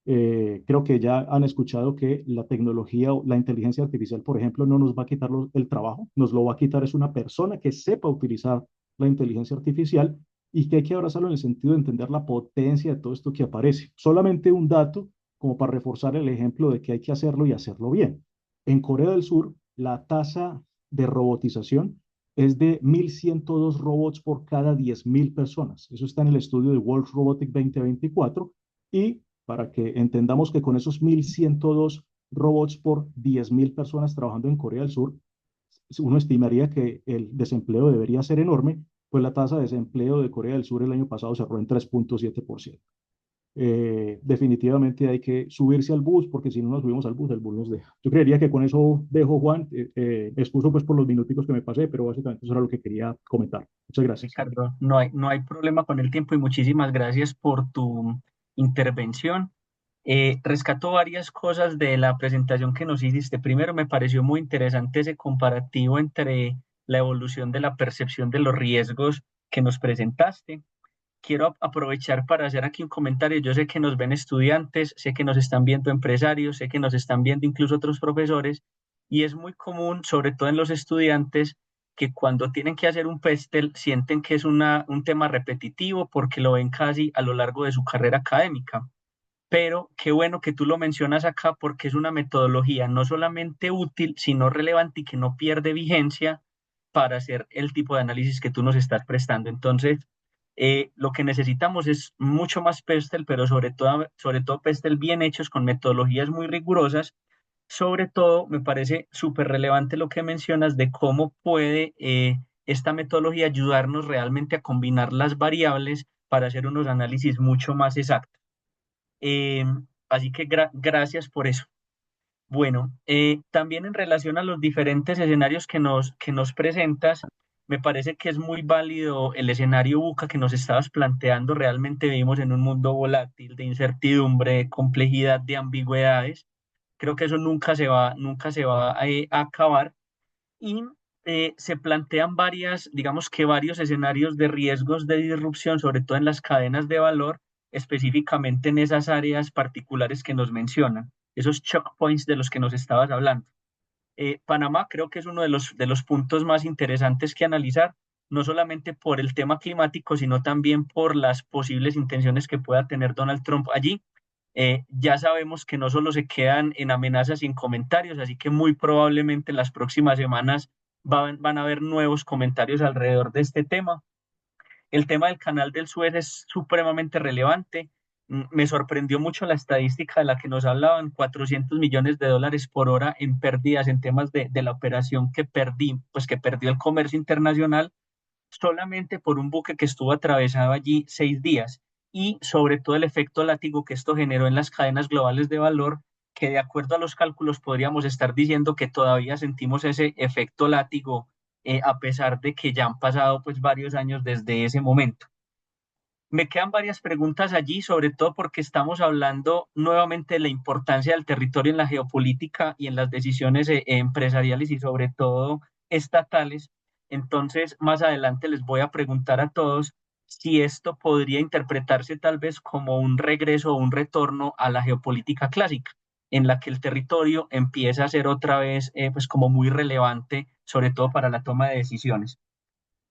Creo que ya han escuchado que la tecnología o la inteligencia artificial, por ejemplo, no nos va a quitar el trabajo, nos lo va a quitar es una persona que sepa utilizar la inteligencia artificial y que hay que abrazarlo en el sentido de entender la potencia de todo esto que aparece. Solamente un dato como para reforzar el ejemplo de que hay que hacerlo y hacerlo bien. En Corea del Sur, la tasa de robotización es de 1.102 robots por cada 10.000 personas. Eso está en el estudio de World Robotic 2024. Y para que entendamos que con esos 1.102 robots por 10.000 personas trabajando en Corea del Sur, uno estimaría que el desempleo debería ser enorme, pues la tasa de desempleo de Corea del Sur el año pasado cerró en 3.7%. Definitivamente hay que subirse al bus, porque si no nos subimos al bus, el bus nos deja. Yo creería que con eso dejo, Juan. Excuso pues por los minuticos que me pasé, pero básicamente eso era lo que quería comentar. Muchas gracias. Ricardo, no hay problema con el tiempo y muchísimas gracias por tu intervención. Rescato varias cosas de la presentación que nos hiciste. Primero, me pareció muy interesante ese comparativo entre la evolución de la percepción de los riesgos que nos presentaste. Quiero aprovechar para hacer aquí un comentario. Yo sé que nos ven estudiantes, sé que nos están viendo empresarios, sé que nos están viendo incluso otros profesores, y es muy común, sobre todo en los estudiantes, que cuando tienen que hacer un PESTEL sienten que es un tema repetitivo porque lo ven casi a lo largo de su carrera académica. Pero qué bueno que tú lo mencionas acá porque es una metodología no solamente útil, sino relevante y que no pierde vigencia para hacer el tipo de análisis que tú nos estás prestando. Entonces, lo que necesitamos es mucho más PESTEL, pero sobre todo PESTEL bien hechos con metodologías muy rigurosas. Sobre todo, me parece súper relevante lo que mencionas de cómo puede esta metodología ayudarnos realmente a combinar las variables para hacer unos análisis mucho más exactos. Eh, Así que gracias por eso. Bueno, también en relación a los diferentes escenarios que nos presentas, me parece que es muy válido el escenario BUCA que nos estabas planteando. Realmente vivimos en un mundo volátil, de incertidumbre, de complejidad, de ambigüedades. Creo que eso nunca se va a acabar. Y se plantean digamos que varios escenarios de riesgos de disrupción, sobre todo en las cadenas de valor, específicamente en esas áreas particulares que nos mencionan, esos choke points de los que nos estabas hablando. Panamá creo que es uno de de los puntos más interesantes que analizar, no solamente por el tema climático, sino también por las posibles intenciones que pueda tener Donald Trump allí. Ya sabemos que no solo se quedan en amenazas y en comentarios, así que muy probablemente en las próximas semanas van a haber nuevos comentarios alrededor de este tema. El tema del canal del Suez es supremamente relevante. Me sorprendió mucho la estadística de la que nos hablaban, 400 millones de dólares por hora en pérdidas en temas de la operación pues que perdió el comercio internacional solamente por un buque que estuvo atravesado allí 6 días y sobre todo el efecto látigo que esto generó en las cadenas globales de valor, que de acuerdo a los cálculos podríamos estar diciendo que todavía sentimos ese efecto látigo a pesar de que ya han pasado pues varios años desde ese momento. Me quedan varias preguntas allí, sobre todo porque estamos hablando nuevamente de la importancia del territorio en la geopolítica y en las decisiones empresariales y sobre todo estatales. Entonces, más adelante les voy a preguntar a todos si esto podría interpretarse tal vez como un regreso o un retorno a la geopolítica clásica, en la que el territorio empieza a ser otra vez pues como muy relevante, sobre todo para la toma de decisiones.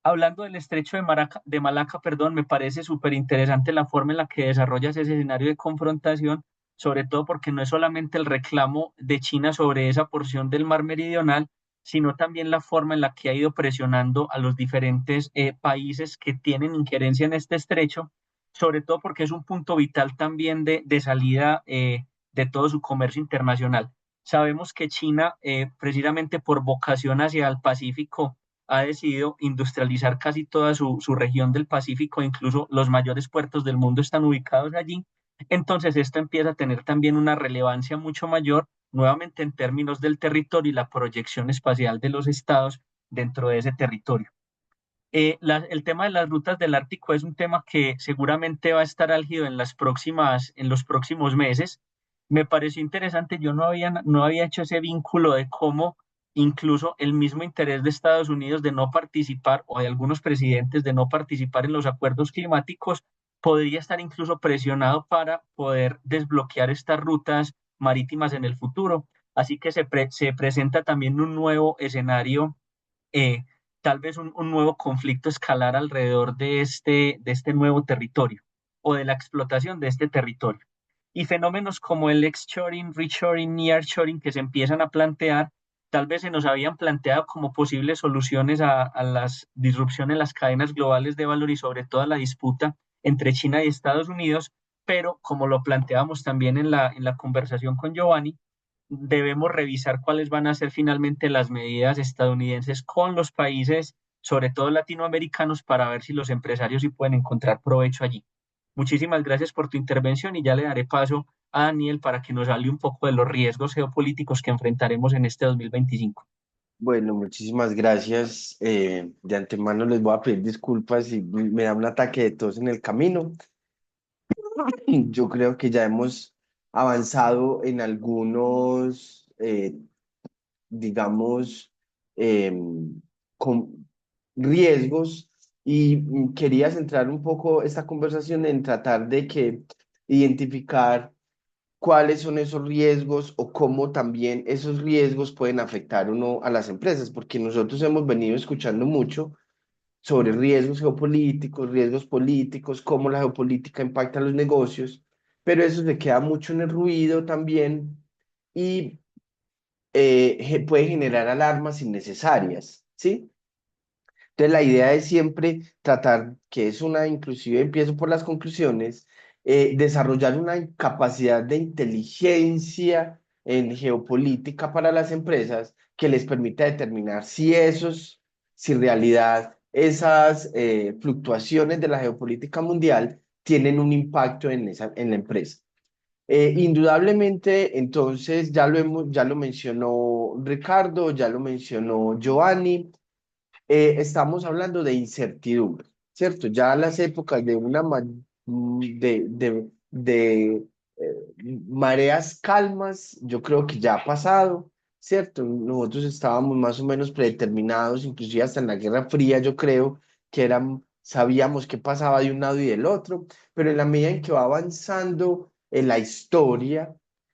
Hablando del estrecho de Malaca, perdón, me parece súper interesante la forma en la que desarrollas ese escenario de confrontación, sobre todo porque no es solamente el reclamo de China sobre esa porción del mar meridional, sino también la forma en la que ha ido presionando a los diferentes países que tienen injerencia en este estrecho, sobre todo porque es un punto vital también de salida de todo su comercio internacional. Sabemos que China, precisamente por vocación hacia el Pacífico, ha decidido industrializar casi toda su región del Pacífico, incluso los mayores puertos del mundo están ubicados allí. Entonces, esto empieza a tener también una relevancia mucho mayor, nuevamente en términos del territorio y la proyección espacial de los estados dentro de ese territorio. El tema de las rutas del Ártico es un tema que seguramente va a estar álgido en los próximos meses. Me pareció interesante, yo no había hecho ese vínculo de cómo incluso el mismo interés de Estados Unidos de no participar, o de algunos presidentes de no participar en los acuerdos climáticos, podría estar incluso presionado para poder desbloquear estas rutas marítimas en el futuro. Así que se presenta también un nuevo escenario, eh, tal vez un nuevo conflicto escalar alrededor de este nuevo territorio o de la explotación de este territorio. Y fenómenos como el exshoring, reshoring, nearshoring que se empiezan a plantear, tal vez se nos habían planteado como posibles soluciones a las disrupciones en las cadenas globales de valor y sobre todo a la disputa entre China y Estados Unidos, pero como lo planteábamos también en la conversación con Giovanni, debemos revisar cuáles van a ser finalmente las medidas estadounidenses con los países, sobre todo latinoamericanos, para ver si los empresarios sí pueden encontrar provecho allí. Muchísimas gracias por tu intervención y ya le daré paso a Daniel para que nos hable un poco de los riesgos geopolíticos que enfrentaremos en este 2025. Bueno, muchísimas gracias. De antemano les voy a pedir disculpas si me da un ataque de tos en el camino. Yo creo que ya hemos avanzado en algunos, digamos, con riesgos y quería centrar un poco esta conversación en tratar de que identificar cuáles son esos riesgos o cómo también esos riesgos pueden afectar o no a las empresas, porque nosotros hemos venido escuchando mucho sobre riesgos geopolíticos, riesgos políticos, cómo la geopolítica impacta los negocios, pero eso se queda mucho en el ruido también y puede generar alarmas innecesarias, ¿sí? Entonces, la idea es siempre tratar, que es una, inclusive empiezo por las conclusiones, desarrollar una capacidad de inteligencia en geopolítica para las empresas que les permita determinar si en realidad esas fluctuaciones de la geopolítica mundial tienen un impacto en la empresa. Indudablemente, entonces, ya lo mencionó Ricardo, ya lo mencionó Giovanni, estamos hablando de incertidumbre, ¿cierto? Ya las épocas de mareas calmas, yo creo que ya ha pasado, ¿cierto? Nosotros estábamos más o menos predeterminados, inclusive hasta en la Guerra Fría, yo creo que sabíamos qué pasaba de un lado y del otro, pero en la medida en que va avanzando en la historia,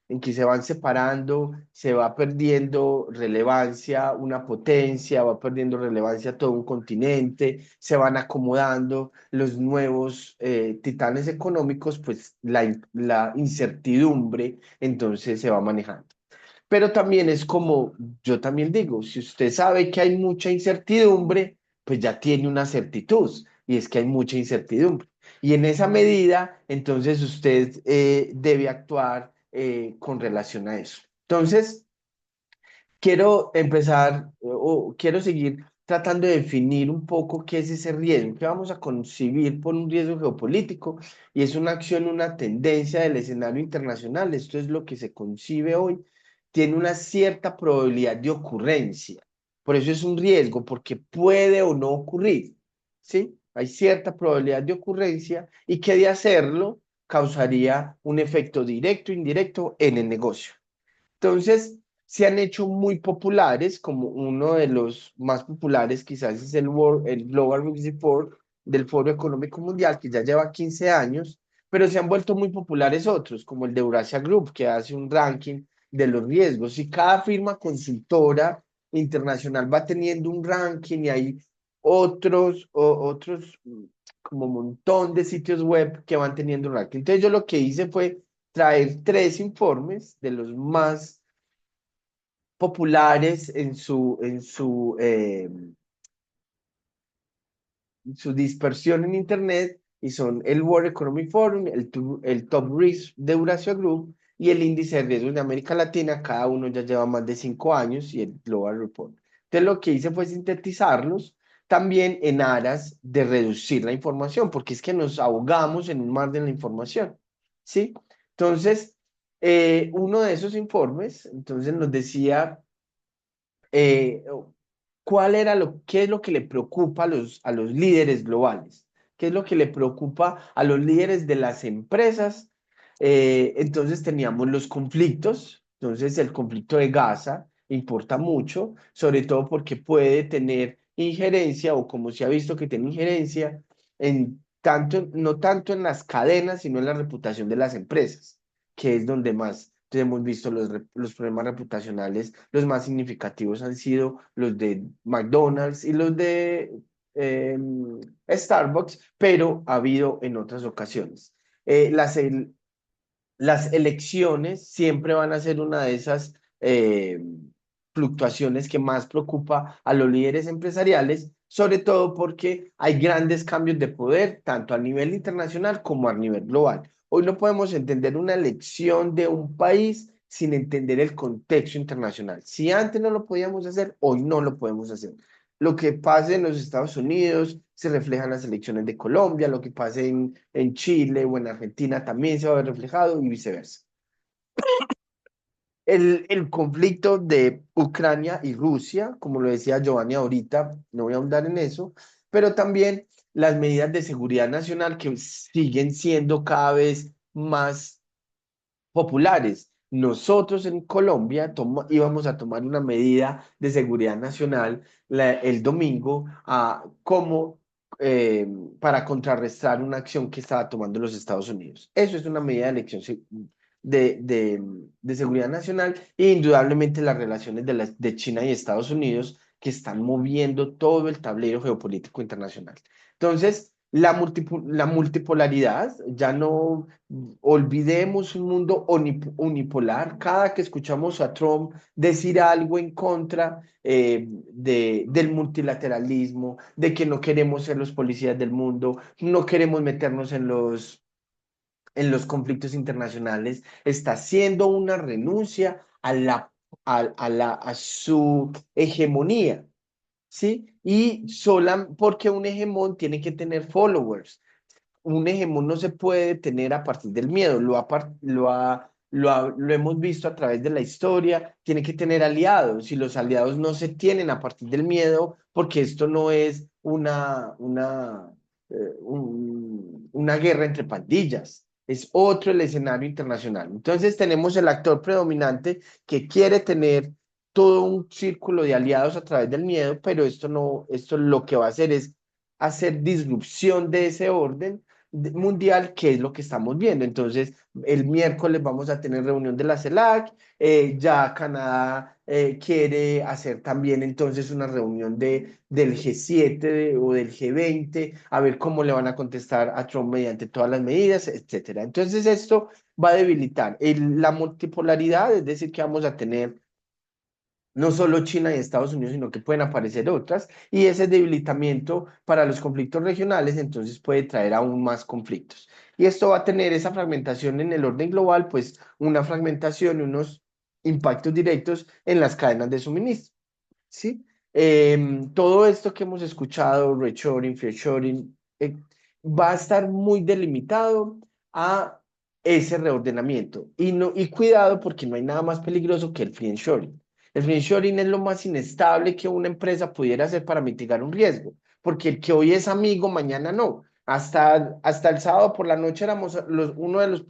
en que se van separando, se va perdiendo relevancia una potencia, va perdiendo relevancia todo un continente, se van acomodando los nuevos titanes económicos, pues la incertidumbre entonces se va manejando. Pero también es como, yo también digo, si usted sabe que hay mucha incertidumbre, pues ya tiene una certitud, y es que hay mucha incertidumbre. Y en esa medida, entonces usted debe actuar con relación a eso. Entonces, quiero empezar o quiero seguir tratando de definir un poco qué es ese riesgo, qué vamos a concebir por un riesgo geopolítico, y es una acción, una tendencia del escenario internacional. Esto es lo que se concibe hoy, tiene una cierta probabilidad de ocurrencia. Por eso es un riesgo, porque puede o no ocurrir, ¿sí? Hay cierta probabilidad de ocurrencia y que de hacerlo causaría un efecto directo o indirecto en el negocio. Entonces, se han hecho muy populares, como uno de los más populares quizás es el Global Risk Report del Foro Económico Mundial, que ya lleva 15 años, pero se han vuelto muy populares otros, como el de Eurasia Group, que hace un ranking de los riesgos, y cada firma consultora internacional va teniendo un ranking y hay otros como un montón de sitios web que van teniendo un ranking. Entonces yo lo que hice fue traer 3 informes de los más populares su dispersión en Internet, y son el World Economic Forum, el Top Risk de Eurasia Group y el Índice de Riesgos de América Latina. Cada uno ya lleva más de 5 años, y el Global Report. Entonces lo que hice fue sintetizarlos también en aras de reducir la información, porque es que nos ahogamos en un mar de la información, ¿sí? Entonces, uno de esos informes, entonces nos decía eh, qué es lo que le preocupa a los líderes globales, qué es lo que le preocupa a los líderes de las empresas. Entonces teníamos los conflictos, entonces el conflicto de Gaza, importa mucho, sobre todo porque puede tener injerencia, o como se ha visto que tiene injerencia, en tanto, no tanto en las cadenas, sino en la reputación de las empresas, que es donde más hemos visto los problemas reputacionales. Los más significativos han sido los de McDonald's y los de Starbucks, pero ha habido en otras ocasiones. Las elecciones siempre van a ser una de esas fluctuaciones que más preocupa a los líderes empresariales, sobre todo porque hay grandes cambios de poder, tanto a nivel internacional como a nivel global. Hoy no podemos entender una elección de un país sin entender el contexto internacional. Si antes no lo podíamos hacer, hoy no lo podemos hacer. Lo que pase en los Estados Unidos se refleja en las elecciones de Colombia, lo que pase en Chile o en Argentina también se va a ver reflejado y viceversa. El conflicto de Ucrania y Rusia, como lo decía Giovanni ahorita, no voy a ahondar en eso, pero también las medidas de seguridad nacional que siguen siendo cada vez más populares. Nosotros en Colombia íbamos a tomar una medida de seguridad nacional el domingo como para contrarrestar una acción que estaba tomando los Estados Unidos. Eso es una medida de elección de seguridad nacional, e indudablemente las relaciones de China y Estados Unidos, que están moviendo todo el tablero geopolítico internacional. Entonces, la multipolaridad, ya no olvidemos un mundo unipolar. Cada que escuchamos a Trump decir algo en contra del multilateralismo, de que no queremos ser los policías del mundo, no queremos meternos en los conflictos internacionales, está haciendo una renuncia a su hegemonía. ¿Sí? Y porque un hegemón tiene que tener followers. Un hegemón no se puede tener a partir del miedo, lo hemos visto a través de la historia, tiene que tener aliados, y los aliados no se tienen a partir del miedo, porque esto no es una guerra entre pandillas, es otro el escenario internacional. Entonces tenemos el actor predominante que quiere tener todo un círculo de aliados a través del miedo, pero esto lo que va a hacer es hacer disrupción de ese orden mundial, que es lo que estamos viendo. Entonces, el miércoles vamos a tener reunión de la CELAC, ya Canadá quiere hacer también entonces una reunión del G7 o del G20, a ver cómo le van a contestar a Trump mediante todas las medidas, etcétera. Entonces, esto va a debilitar la multipolaridad, es decir, que vamos a tener no solo China y Estados Unidos, sino que pueden aparecer otras, y ese debilitamiento para los conflictos regionales entonces puede traer aún más conflictos. Y esto va a tener esa fragmentación en el orden global, pues una fragmentación y unos impactos directos en las cadenas de suministro, ¿sí? Todo esto que hemos escuchado, reshoring, friendshoring, va a estar muy delimitado a ese reordenamiento. Y cuidado, porque no hay nada más peligroso que el friendshoring. El friendshoring es lo más inestable que una empresa pudiera hacer para mitigar un riesgo, porque el que hoy es amigo, mañana no. Hasta el sábado por la noche éramos uno de los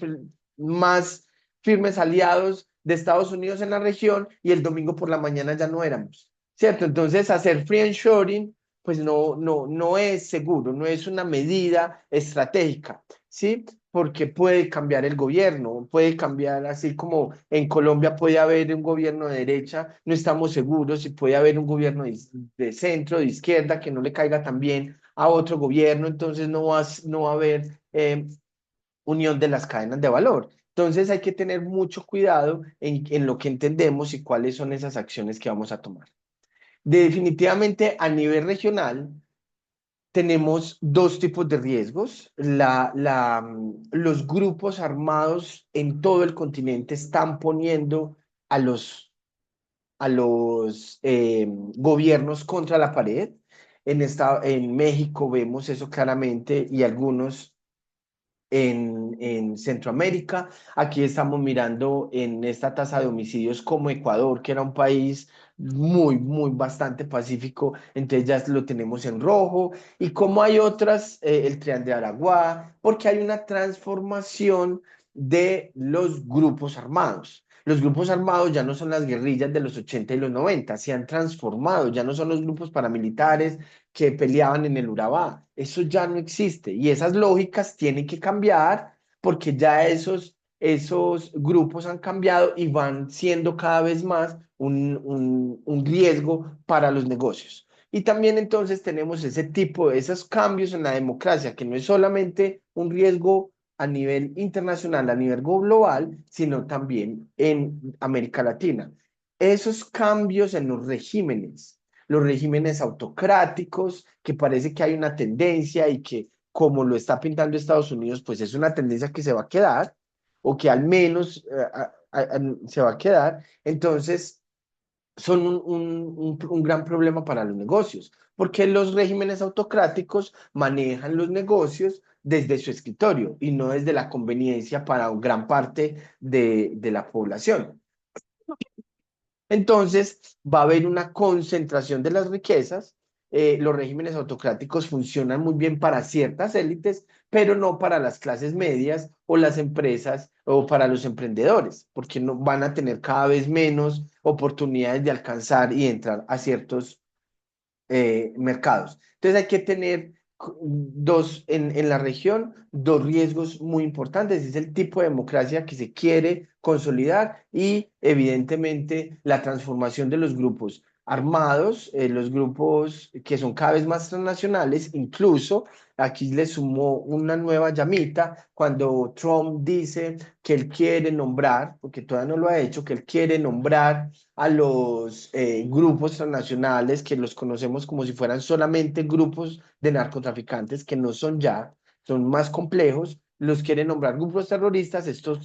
más firmes aliados de Estados Unidos en la región, y el domingo por la mañana ya no éramos, ¿cierto? Entonces, hacer friendshoring, pues no es seguro, no es una medida estratégica, ¿sí? Porque puede cambiar el gobierno, puede cambiar, así como en Colombia puede haber un gobierno de derecha, no estamos seguros si puede haber un gobierno de centro, de izquierda, que no le caiga tan bien a otro gobierno, entonces no va a haber unión de las cadenas de valor. Entonces hay que tener mucho cuidado en lo que entendemos y cuáles son esas acciones que vamos a tomar. Definitivamente a nivel regional tenemos dos tipos de riesgos. Los grupos armados en todo el continente están poniendo a los gobiernos contra la pared. En México vemos eso claramente, y algunos en Centroamérica. Aquí estamos mirando en esta tasa de homicidios como Ecuador, que era un país muy bastante pacífico, entonces ya lo tenemos en rojo. Y como hay otras, el Triángulo de Aragua, porque hay una transformación de los grupos armados. Los grupos armados ya no son las guerrillas de los 80 y los 90, se han transformado, ya no son los grupos paramilitares que peleaban en el Urabá. Eso ya no existe y esas lógicas tienen que cambiar porque ya esos grupos han cambiado y van siendo cada vez más un riesgo para los negocios. Y también entonces tenemos ese tipo, esos cambios en la democracia, que no es solamente un riesgo a nivel internacional, a nivel global, sino también en América Latina. Esos cambios en los regímenes autocráticos, que parece que hay una tendencia y que como lo está pintando Estados Unidos, pues es una tendencia que se va a quedar, o que al menos se va a quedar. Entonces, son un gran problema para los negocios, porque los regímenes autocráticos manejan los negocios desde su escritorio y no desde la conveniencia para gran parte de la población. Entonces, va a haber una concentración de las riquezas. Los regímenes autocráticos funcionan muy bien para ciertas élites, pero no para las clases medias o las empresas o para los emprendedores, porque no, van a tener cada vez menos oportunidades de alcanzar y entrar a ciertos mercados. Entonces hay que tener en la región dos riesgos muy importantes. Es el tipo de democracia que se quiere consolidar y evidentemente la transformación de los grupos armados, los grupos que son cada vez más transnacionales, incluso aquí le sumó una nueva llamita cuando Trump dice que él quiere nombrar, porque todavía no lo ha hecho, que él quiere nombrar a los grupos transnacionales que los conocemos como si fueran solamente grupos de narcotraficantes, que no son ya, son más complejos, los quieren nombrar grupos terroristas, esto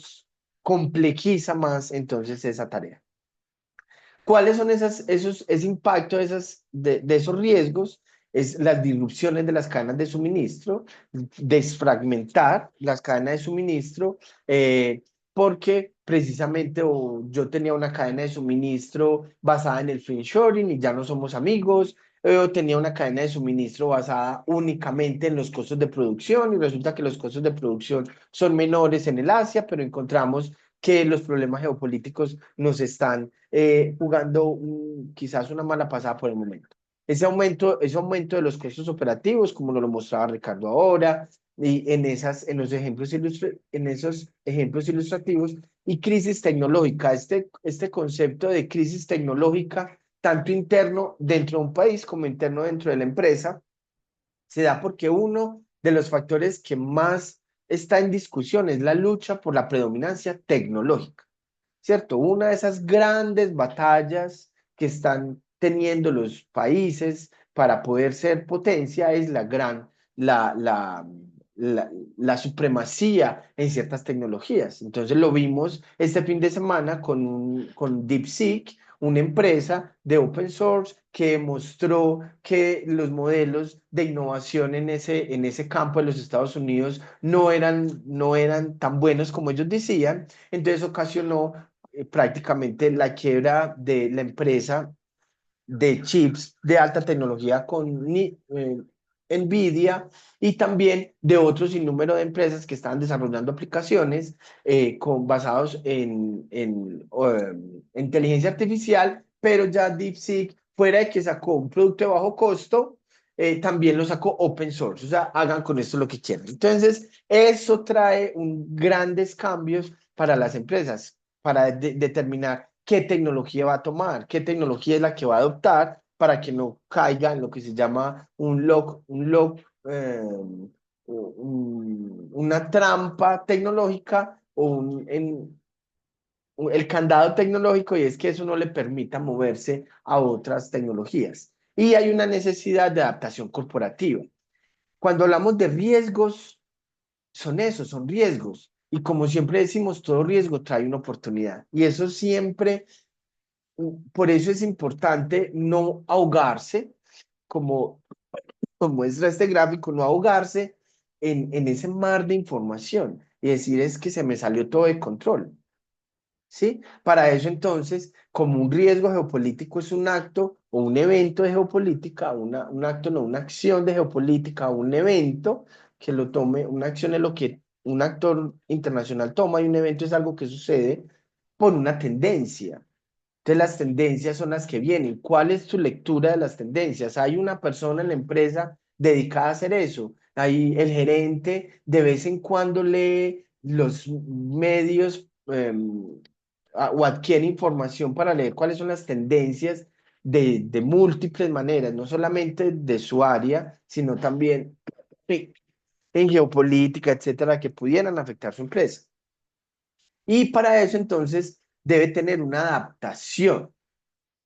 complejiza más entonces esa tarea. ¿Cuáles son ese impacto de esos riesgos? Es las disrupciones de las cadenas de suministro, desfragmentar las cadenas de suministro, porque precisamente yo tenía una cadena de suministro basada en el friendshoring y ya no somos amigos, o tenía una cadena de suministro basada únicamente en los costos de producción y resulta que los costos de producción son menores en el Asia, pero encontramos que los problemas geopolíticos nos están jugando quizás una mala pasada por el momento. Ese aumento de los costos operativos, como nos lo mostraba Ricardo ahora, y en esos ejemplos ilustrativos, y crisis tecnológica, este concepto de crisis tecnológica, tanto interno dentro de un país como interno dentro de la empresa, se da porque uno de los factores que más está en discusión es la lucha por la predominancia tecnológica. ¿Cierto? Una de esas grandes batallas que están teniendo los países para poder ser potencia es la, la, la supremacía en ciertas tecnologías. Entonces lo vimos este fin de semana con DeepSeek, una empresa de open source que mostró que los modelos de innovación en ese campo de los Estados Unidos no eran tan buenos como ellos decían. Entonces ocasionó prácticamente la quiebra de la empresa de chips de alta tecnología con NVIDIA y también de otro sinnúmero de empresas que estaban desarrollando aplicaciones basados en inteligencia artificial, pero ya DeepSeek, fuera de que sacó un producto de bajo costo, también lo sacó open source, o sea, hagan con esto lo que quieran. Entonces, eso trae grandes cambios para las empresas, para determinar qué tecnología va a tomar, qué tecnología es la que va a adoptar para que no caiga en lo que se llama una trampa tecnológica o el candado tecnológico y es que eso no le permita moverse a otras tecnologías. Y hay una necesidad de adaptación corporativa. Cuando hablamos de riesgos, son riesgos. Y como siempre decimos, todo riesgo trae una oportunidad. Y eso siempre, por eso es importante no ahogarse, como, como muestra este gráfico, no ahogarse en ese mar de información y decir es que se me salió todo de control. ¿Sí? Para eso entonces, como un riesgo geopolítico es un acto o un evento de geopolítica, un acto, no, una acción de geopolítica, un evento que lo tome, una acción es lo que un actor internacional toma y un evento es algo que sucede, por una tendencia. Entonces las tendencias son las que vienen. ¿Cuál es tu lectura de las tendencias? ¿Hay una persona en la empresa dedicada a hacer eso? Ahí el gerente de vez en cuando lee los medios o adquiere información para leer cuáles son las tendencias de múltiples maneras, no solamente de su área, sino también en geopolítica, etcétera, que pudieran afectar su empresa. Y para eso entonces debe tener una adaptación,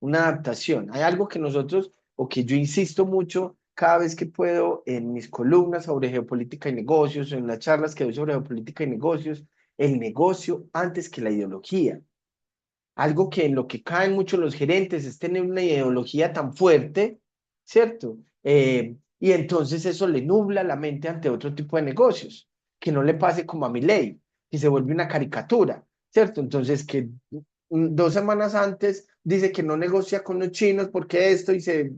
una adaptación. Hay algo que nosotros, o que yo insisto mucho cada vez que puedo en mis columnas sobre geopolítica y negocios, en las charlas que doy sobre geopolítica y negocios, el negocio antes que la ideología. Algo que en lo que caen mucho los gerentes es tener una ideología tan fuerte, ¿cierto? Y entonces eso le nubla la mente ante otro tipo de negocios, que no le pase como a Milei, que se vuelve una caricatura, ¿cierto? Entonces que 2 semanas antes dice que no negocia con los chinos porque esto y se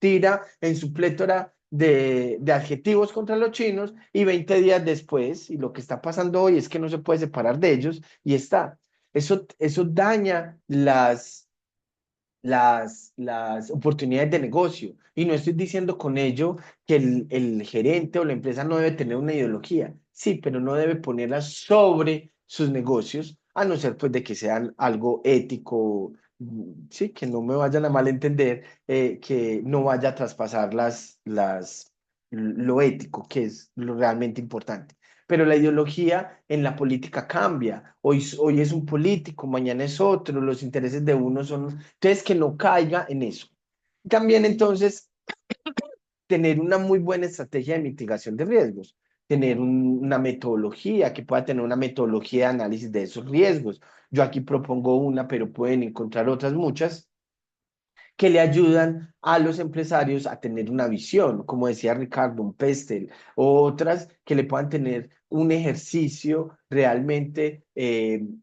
tira en su plétora de adjetivos contra los chinos y 20 días después, y lo que está pasando hoy es que no se puede separar de ellos y está. Eso daña las oportunidades de negocio. Y no estoy diciendo con ello que el gerente o la empresa no debe tener una ideología, sí, pero no debe ponerla sobre sus negocios, a no ser pues de que sean algo ético, sí, que no me vayan a malentender, que no vaya a traspasar lo ético, que es lo realmente importante. Pero la ideología en la política cambia. Hoy es un político, mañana es otro, los intereses de uno son... Entonces, que no caiga en eso. También, entonces, tener una muy buena estrategia de mitigación de riesgos, tener una metodología, que pueda tener una metodología de análisis de esos riesgos. Yo aquí propongo una, pero pueden encontrar otras muchas que le ayudan a los empresarios a tener una visión, como decía Ricardo, un pestel, o otras que le puedan tener un ejercicio realmente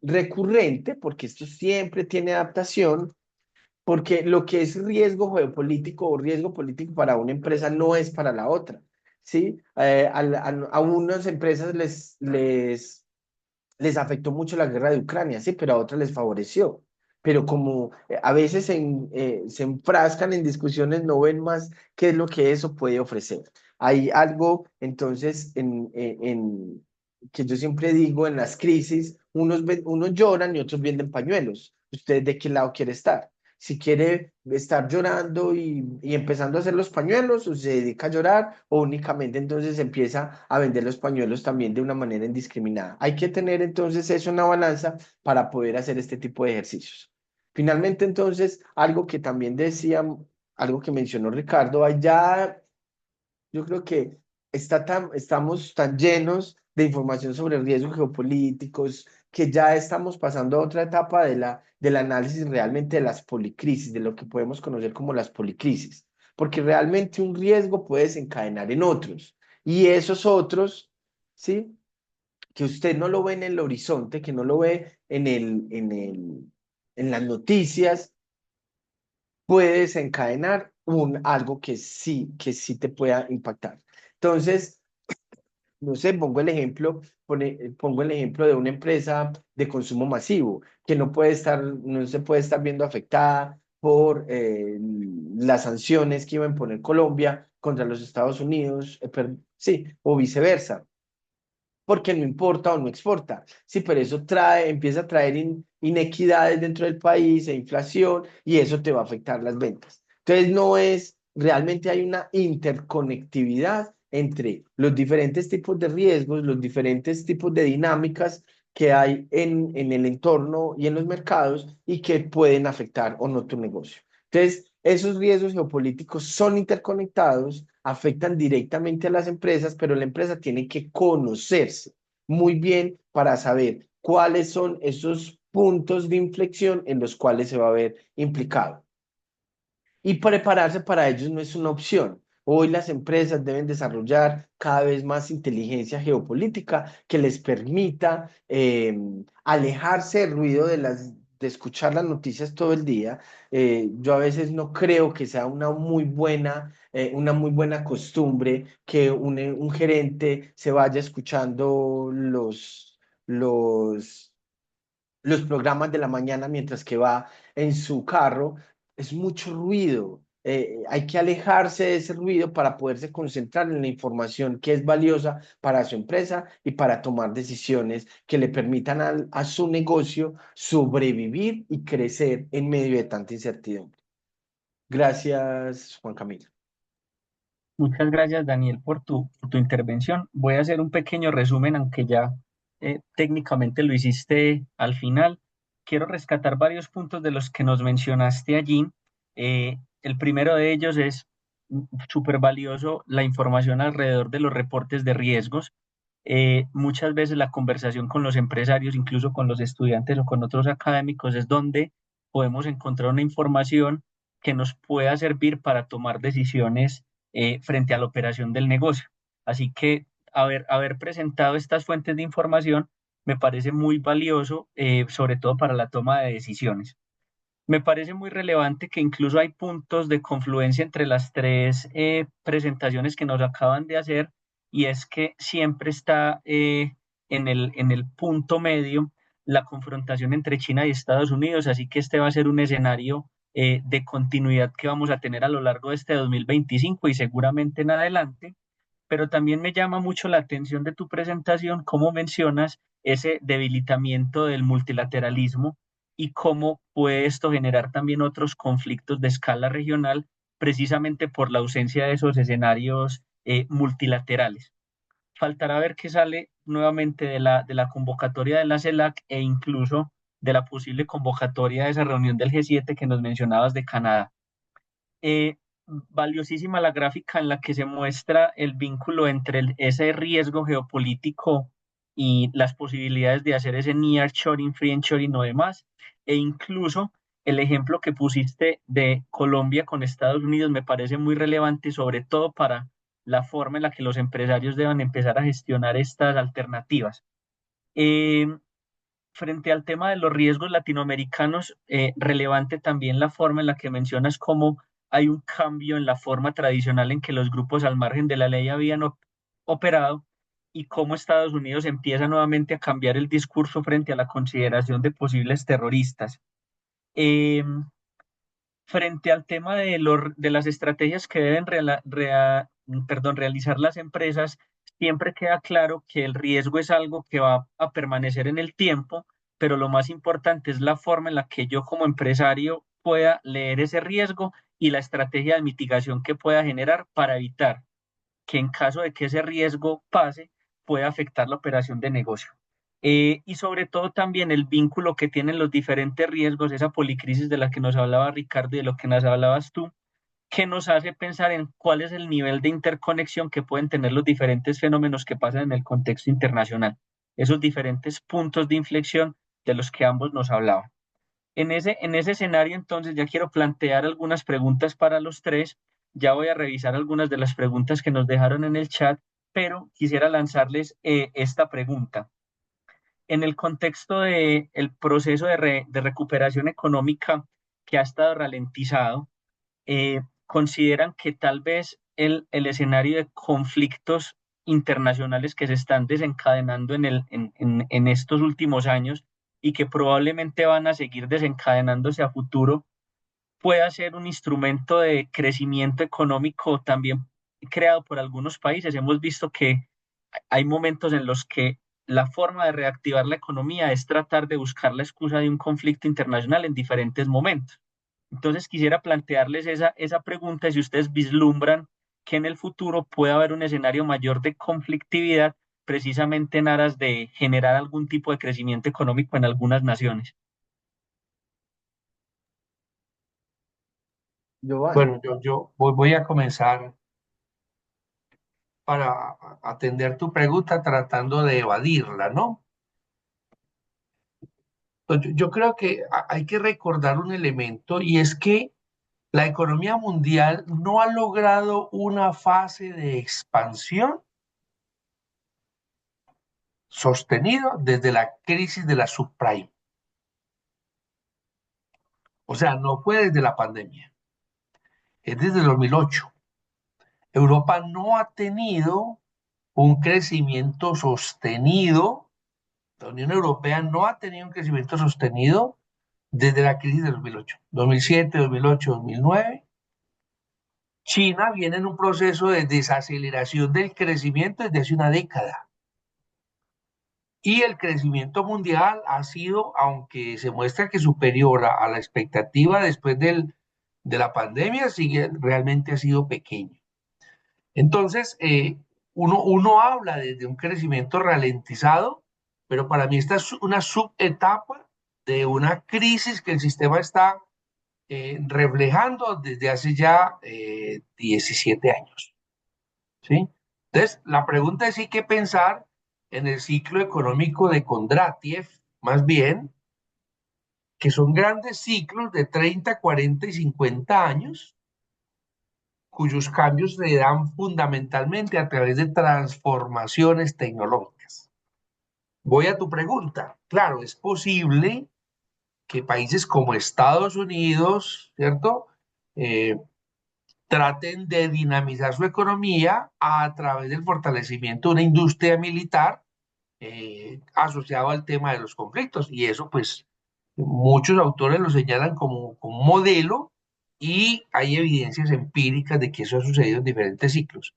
recurrente, porque esto siempre tiene adaptación, porque lo que es riesgo geopolítico o riesgo político para una empresa no es para la otra, ¿sí? A unas empresas les afectó mucho la guerra de Ucrania, sí, pero a otras les favoreció. Pero como a veces se enfrascan en discusiones, no ven más qué es lo que eso puede ofrecer. Hay algo, entonces, que yo siempre digo, en las crisis, unos lloran y otros venden pañuelos. ¿Usted de qué lado quiere estar? Si quiere estar llorando y empezando a hacer los pañuelos, o se dedica a llorar, o únicamente entonces empieza a vender los pañuelos también de una manera indiscriminada. Hay que tener entonces eso en la balanza para poder hacer este tipo de ejercicios. Finalmente, entonces, algo que también decía, algo que mencionó Ricardo, allá yo creo que estamos tan llenos de información sobre riesgos geopolíticos que ya estamos pasando a otra etapa del análisis realmente de las policrisis, de lo que podemos conocer como las policrisis, porque realmente un riesgo puede desencadenar en otros, y esos otros, ¿sí? Que usted no lo ve en el horizonte, que no lo ve en las noticias, puede desencadenar algo que sí te pueda impactar. Entonces, no sé, pongo el ejemplo de una empresa de consumo masivo que no se puede estar viendo afectada por las sanciones que iba a imponer Colombia contra los Estados Unidos, sí, o viceversa, porque no importa o no exporta. Sí, pero eso empieza a traer inequidades dentro del país e inflación y eso te va a afectar las ventas. Entonces, realmente hay una interconectividad entre los diferentes tipos de riesgos, los diferentes tipos de dinámicas que hay en el entorno y en los mercados y que pueden afectar o no tu negocio. Entonces, esos riesgos geopolíticos son interconectados, afectan directamente a las empresas, pero la empresa tiene que conocerse muy bien para saber cuáles son esos puntos de inflexión en los cuales se va a ver implicado. Y prepararse para ellos no es una opción. Hoy las empresas deben desarrollar cada vez más inteligencia geopolítica que les permita alejarse del ruido de escuchar las noticias todo el día. Yo a veces no creo que sea una muy buena costumbre que un gerente se vaya escuchando los los programas de la mañana mientras que va en su carro, es mucho ruido. Hay que alejarse de ese ruido para poderse concentrar en la información que es valiosa para su empresa y para tomar decisiones que le permitan a su negocio sobrevivir y crecer en medio de tanta incertidumbre. Gracias, Juan Camilo. Muchas gracias, Daniel, por tu intervención. Voy a hacer un pequeño resumen, aunque ya técnicamente lo hiciste al final. Quiero rescatar varios puntos de los que nos mencionaste allí. El primero de ellos es súper valioso la información alrededor de los reportes de riesgos. Muchas veces la conversación con los empresarios, incluso con los estudiantes o con otros académicos, es donde podemos encontrar una información que nos pueda servir para tomar decisiones frente a la operación del negocio. Así que haber presentado estas fuentes de información me parece muy valioso, sobre todo para la toma de decisiones. Me parece muy relevante que incluso hay puntos de confluencia entre las tres presentaciones que nos acaban de hacer, y es que siempre está en el punto medio la confrontación entre China y Estados Unidos, así que este va a ser un escenario de continuidad que vamos a tener a lo largo de este 2025 y seguramente en adelante. Pero también me llama mucho la atención de tu presentación, cómo mencionas ese debilitamiento del multilateralismo y cómo puede esto generar también otros conflictos de escala regional, precisamente por la ausencia de esos escenarios multilaterales. Faltará ver qué sale nuevamente de la convocatoria de la CELAC e incluso de la posible convocatoria de esa reunión del G7 que nos mencionabas de Canadá. Valiosísima la gráfica en la que se muestra el vínculo entre ese riesgo geopolítico y las posibilidades de hacer ese nearshoring, friendshoring o demás, e incluso el ejemplo que pusiste de Colombia con Estados Unidos me parece muy relevante, sobre todo para la forma en la que los empresarios deben empezar a gestionar estas alternativas. Eh, Frente al tema de los riesgos latinoamericanos, relevante también la forma en la que mencionas cómo hay un cambio en la forma tradicional en que los grupos al margen de la ley habían operado y cómo Estados Unidos empieza nuevamente a cambiar el discurso frente a la consideración de posibles terroristas. Eh, Frente al tema de las estrategias que deben realizar las empresas, siempre queda claro que el riesgo es algo que va a permanecer en el tiempo, pero lo más importante es la forma en la que yo como empresario pueda leer ese riesgo y la estrategia de mitigación que pueda generar para evitar que en caso de que ese riesgo pase, pueda afectar la operación de negocio. Y sobre todo también el vínculo que tienen los diferentes riesgos, esa policrisis de la que nos hablaba Ricardo y de lo que nos hablabas tú, que nos hace pensar en cuál es el nivel de interconexión que pueden tener los diferentes fenómenos que pasan en el contexto internacional, esos diferentes puntos de inflexión de los que ambos nos hablaban. En ese escenario, entonces, ya quiero plantear algunas preguntas para los tres. Ya voy a revisar algunas de las preguntas que nos dejaron en el chat, pero quisiera lanzarles esta pregunta. En el contexto del proceso de recuperación económica que ha estado ralentizado, ¿consideran que tal vez el escenario de conflictos internacionales que se están desencadenando en estos últimos años y que probablemente van a seguir desencadenándose a futuro pueda ser un instrumento de crecimiento económico también creado por algunos países? Hemos visto que hay momentos en los que la forma de reactivar la economía es tratar de buscar la excusa de un conflicto internacional en diferentes momentos. Entonces quisiera plantearles esa pregunta, si ustedes vislumbran que en el futuro puede haber un escenario mayor de conflictividad precisamente en aras de generar algún tipo de crecimiento económico en algunas naciones. Giovanni. Bueno, yo voy a comenzar para atender tu pregunta tratando de evadirla, ¿no? Pues yo creo que hay que recordar un elemento y es que la economía mundial no ha logrado una fase de expansión sostenido desde la crisis de la subprime. O sea, no fue desde la pandemia, es desde el 2008. Europa no ha tenido un crecimiento sostenido La Unión Europea no ha tenido un crecimiento sostenido desde la crisis de 2008, 2007, 2008, 2009. China viene en un proceso de desaceleración del crecimiento desde hace una década. Y el crecimiento mundial ha sido, aunque se muestra que superior a la expectativa después de la pandemia, sigue, realmente ha sido pequeño. Entonces, uno habla de un crecimiento ralentizado, pero para mí esta es una subetapa de una crisis que el sistema está reflejando desde hace ya 17 años. ¿Sí? Entonces, la pregunta es si hay que pensar en el ciclo económico de Kondratiev, más bien, que son grandes ciclos de 30, 40 y 50 años, cuyos cambios se dan fundamentalmente a través de transformaciones tecnológicas. Voy a tu pregunta. Claro, es posible que países como Estados Unidos, ¿cierto? Traten de dinamizar su economía a través del fortalecimiento de una industria militar asociado al tema de los conflictos. Y eso, pues, muchos autores lo señalan como un modelo y hay evidencias empíricas de que eso ha sucedido en diferentes ciclos.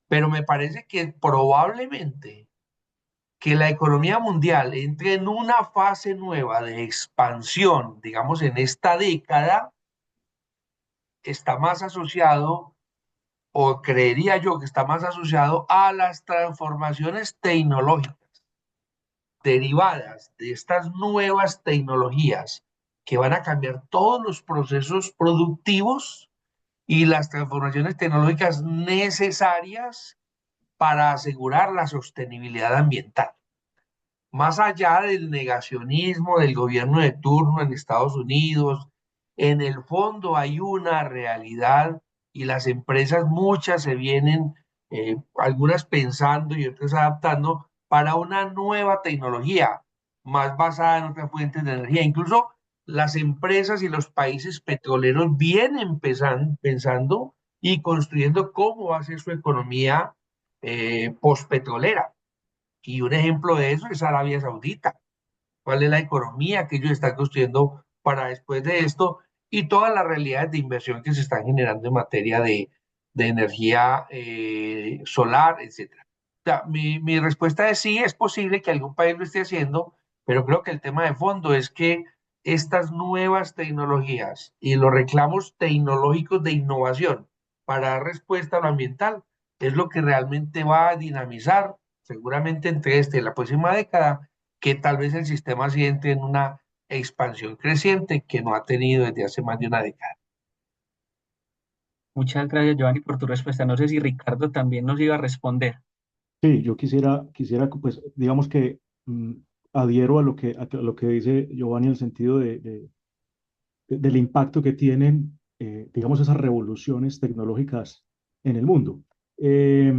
Pero me parece que probablemente que la economía mundial entre en una fase nueva de expansión, digamos, en esta década, está más asociado, o creería yo que está más asociado a las transformaciones tecnológicas derivadas de estas nuevas tecnologías que van a cambiar todos los procesos productivos y las transformaciones tecnológicas necesarias para asegurar la sostenibilidad ambiental. Más allá del negacionismo del gobierno de turno en Estados Unidos, en el fondo hay una realidad y las empresas muchas se vienen, algunas pensando y otras adaptando para una nueva tecnología más basada en otras fuentes de energía. Incluso las empresas y los países petroleros vienen pensando y construyendo cómo va a ser su economía postpetrolera. Y un ejemplo de eso es Arabia Saudita. ¿Cuál es la economía que ellos están construyendo para después de esto? Y todas las realidades de inversión que se están generando en materia de energía solar, etcétera. O sea, mi respuesta es sí, es posible que algún país lo esté haciendo, pero creo que el tema de fondo es que estas nuevas tecnologías y los reclamos tecnológicos de innovación para dar respuesta a lo ambiental es lo que realmente va a dinamizar, seguramente entre y la próxima década, que tal vez el sistema sí entre en una expansión creciente que no ha tenido desde hace más de una década. Muchas gracias, Giovanni, por tu respuesta. No sé si Ricardo también nos iba a responder. Sí, yo quisiera, pues, digamos que adhiero a lo que dice Giovanni en el sentido del impacto que tienen, digamos, esas revoluciones tecnológicas en el mundo. Eh,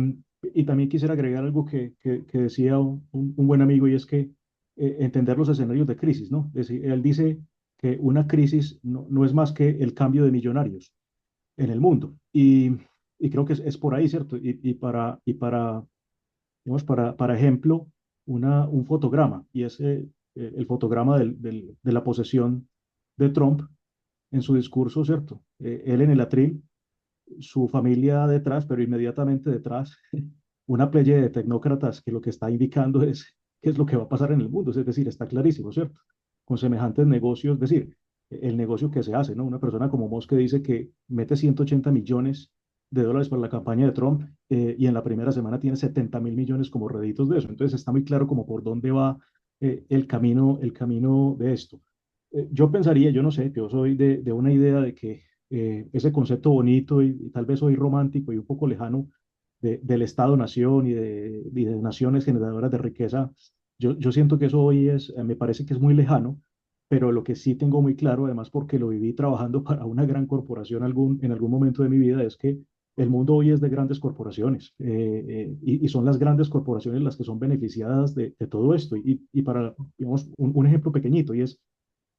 y también quisiera agregar algo que decía un buen amigo y es que entender los escenarios de crisis, ¿no? Es decir, él dice que una crisis no es más que el cambio de millonarios en el mundo. Y creo que es por ahí, ¿cierto? Digamos, para ejemplo, un fotograma, y es el fotograma de la posesión de Trump en su discurso, ¿cierto? Él en el atril, su familia detrás, pero inmediatamente detrás, una playa de tecnócratas que lo que está indicando es qué es lo que va a pasar en el mundo, es decir, está clarísimo, ¿cierto? Con semejantes negocios, es decir, el negocio que se hace, ¿no? Una persona como Musk que dice que mete 180 millones de dólares para la campaña de Trump y en la primera semana tiene 70.000 millones como réditos de eso. Entonces está muy claro como por dónde va el camino de esto. Yo pensaría, yo no sé, yo soy de una idea de que ese concepto bonito y tal vez hoy romántico y un poco lejano del Estado-nación y de naciones generadoras de riqueza, yo siento que eso hoy me parece que es muy lejano, pero lo que sí tengo muy claro, además porque lo viví trabajando para una gran corporación en algún momento de mi vida, es que el mundo hoy es de grandes corporaciones y son las grandes corporaciones las que son beneficiadas de todo esto. Y para, digamos, un ejemplo pequeñito, y es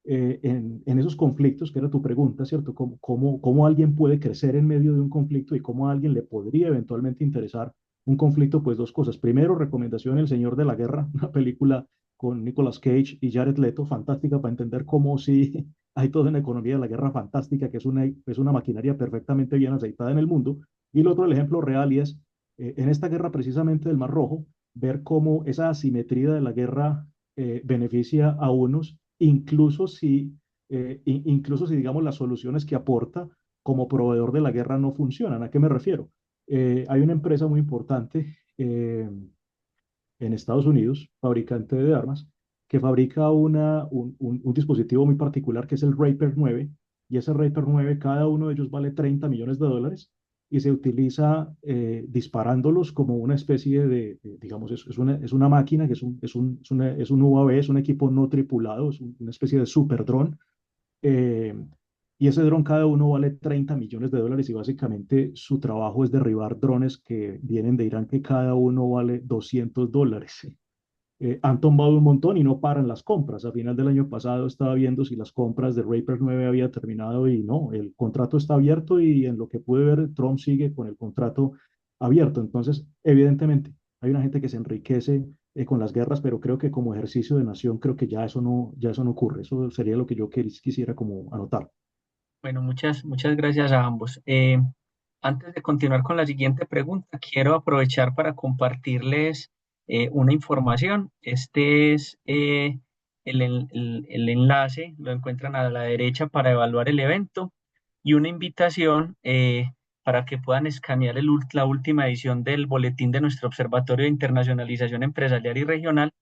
en esos conflictos, que era tu pregunta, ¿cierto? ¿Cómo alguien puede crecer en medio de un conflicto y cómo a alguien le podría eventualmente interesar un conflicto? Pues dos cosas. Primero, recomendación El Señor de la Guerra, una película con Nicolas Cage y Jared Leto, fantástica para entender cómo si hay toda una economía de la guerra fantástica, que es una maquinaria perfectamente bien aceitada en el mundo. Y el otro, el ejemplo real, y es en esta guerra precisamente del Mar Rojo, ver cómo esa asimetría de la guerra beneficia a unos, incluso si, digamos, las soluciones que aporta como proveedor de la guerra no funcionan. ¿A qué me refiero? Hay una empresa muy importante en Estados Unidos, fabricante de armas, que fabrica un dispositivo muy particular que es el Reaper 9, y ese Reaper 9, cada uno de ellos vale $30 millones y se utiliza disparándolos como una especie digamos, es una máquina, que es un UAV, es un equipo no tripulado, una especie de super dron. eh, y ese dron cada uno vale $30 millones y básicamente su trabajo es derribar drones que vienen de Irán, que cada uno vale $200. Han tomado un montón y no paran las compras. A final del año pasado estaba viendo si las compras de Reaper 9 había terminado y no, el contrato está abierto y en lo que pude ver, Trump sigue con el contrato abierto. Entonces, evidentemente, hay una gente que se enriquece con las guerras, pero creo que como ejercicio de nación, creo que ya eso no ocurre. Eso sería lo que yo quisiera como anotar. Bueno, muchas gracias a ambos. Antes de continuar con la siguiente pregunta, quiero aprovechar para compartirles una información. Este es el enlace, lo encuentran a la derecha para evaluar el evento y una invitación para que puedan escanear la última edición del boletín de nuestro Observatorio de Internacionalización Empresarial y Regional,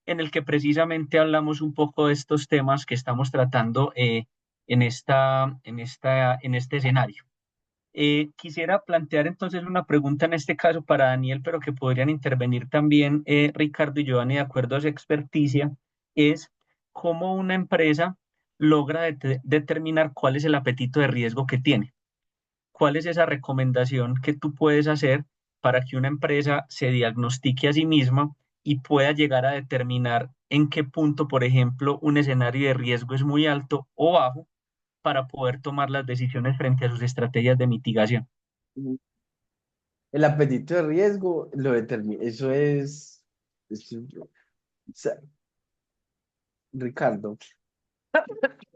en el que precisamente hablamos un poco de estos temas que estamos tratando en este escenario. Quisiera plantear entonces una pregunta en este caso para Daniel, pero que podrían intervenir también Ricardo y Giovanni de acuerdo a su experticia, es cómo una empresa logra determinar cuál es el apetito de riesgo que tiene. ¿Cuál es esa recomendación que tú puedes hacer para que una empresa se diagnostique a sí misma y pueda llegar a determinar en qué punto, por ejemplo, un escenario de riesgo es muy alto o bajo para poder tomar las decisiones frente a sus estrategias de mitigación? El apetito de riesgo lo determina, o sea, Ricardo,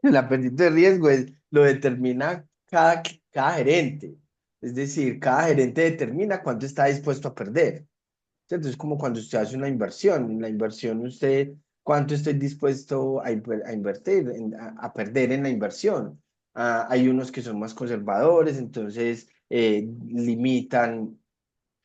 el apetito de riesgo lo determina cada gerente. Es decir, cada gerente determina cuánto está dispuesto a perder. ¿Cierto? Es como cuando usted hace una inversión. En la inversión, usted, ¿cuánto estoy dispuesto a invertir, a perder en la inversión? Hay unos que son más conservadores, entonces limitan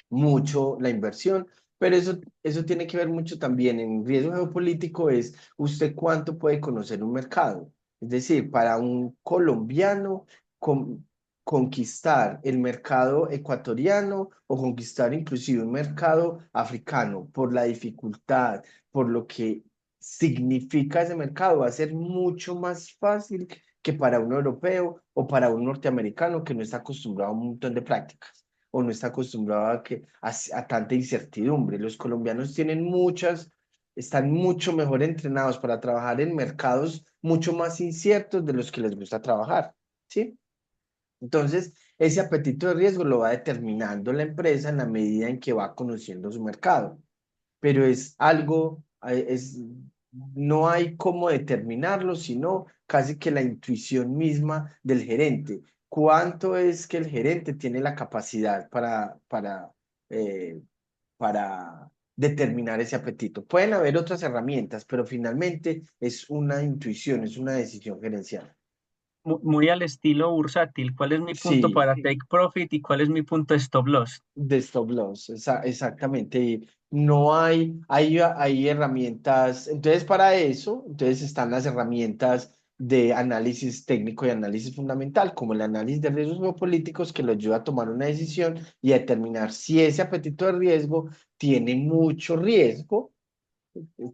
mucho la inversión, pero eso tiene que ver mucho también en riesgo geopolítico, es usted cuánto puede conocer un mercado. Es decir, para un colombiano, con- conquistar el mercado ecuatoriano o conquistar inclusive un mercado africano por la dificultad, por lo que significa ese mercado, va a ser mucho más fácil que para un europeo o para un norteamericano que no está acostumbrado a un montón de prácticas o no está acostumbrado a tanta incertidumbre. Los colombianos están mucho mejor entrenados para trabajar en mercados mucho más inciertos de los que les gusta trabajar, ¿sí? Entonces, ese apetito de riesgo lo va determinando la empresa en la medida en que va conociendo su mercado, pero es algo, no hay cómo determinarlo, sino casi que la intuición misma del gerente. ¿Cuánto es que el gerente tiene la capacidad eh, para determinar ese apetito? Pueden haber otras herramientas, pero finalmente es una intuición, es una decisión gerencial. Muy al estilo bursátil, ¿cuál es mi punto Sí, para take profit y cuál es mi punto de stop loss? de stop loss, exactamente. Y no hay herramientas. Entonces, para eso, entonces están las herramientas de análisis técnico y análisis fundamental, como el análisis de riesgos geopolíticos, que lo ayuda a tomar una decisión y a determinar si ese apetito de riesgo tiene mucho riesgo,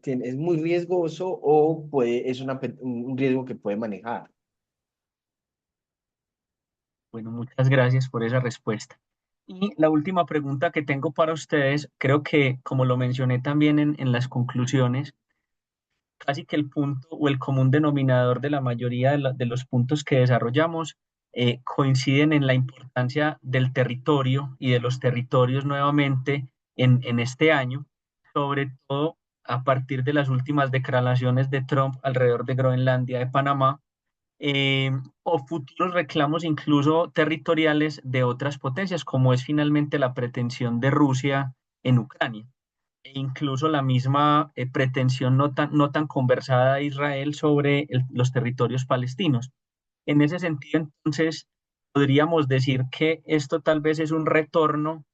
es muy riesgoso o es un riesgo que puede manejar. Bueno, muchas gracias por esa respuesta. Y la última pregunta que tengo para ustedes, creo que como lo mencioné también en las conclusiones, casi que el punto o el común denominador de la mayoría de los puntos que desarrollamos coinciden en la importancia del territorio y de los territorios nuevamente en este año, sobre todo a partir de las últimas declaraciones de Trump alrededor de Groenlandia, de Panamá, eh, o futuros reclamos incluso territoriales de otras potencias, como es finalmente la pretensión de Rusia en Ucrania, e incluso la misma pretensión no tan conversada de Israel sobre los territorios palestinos. En ese sentido, entonces, podríamos decir que esto tal vez es un retorno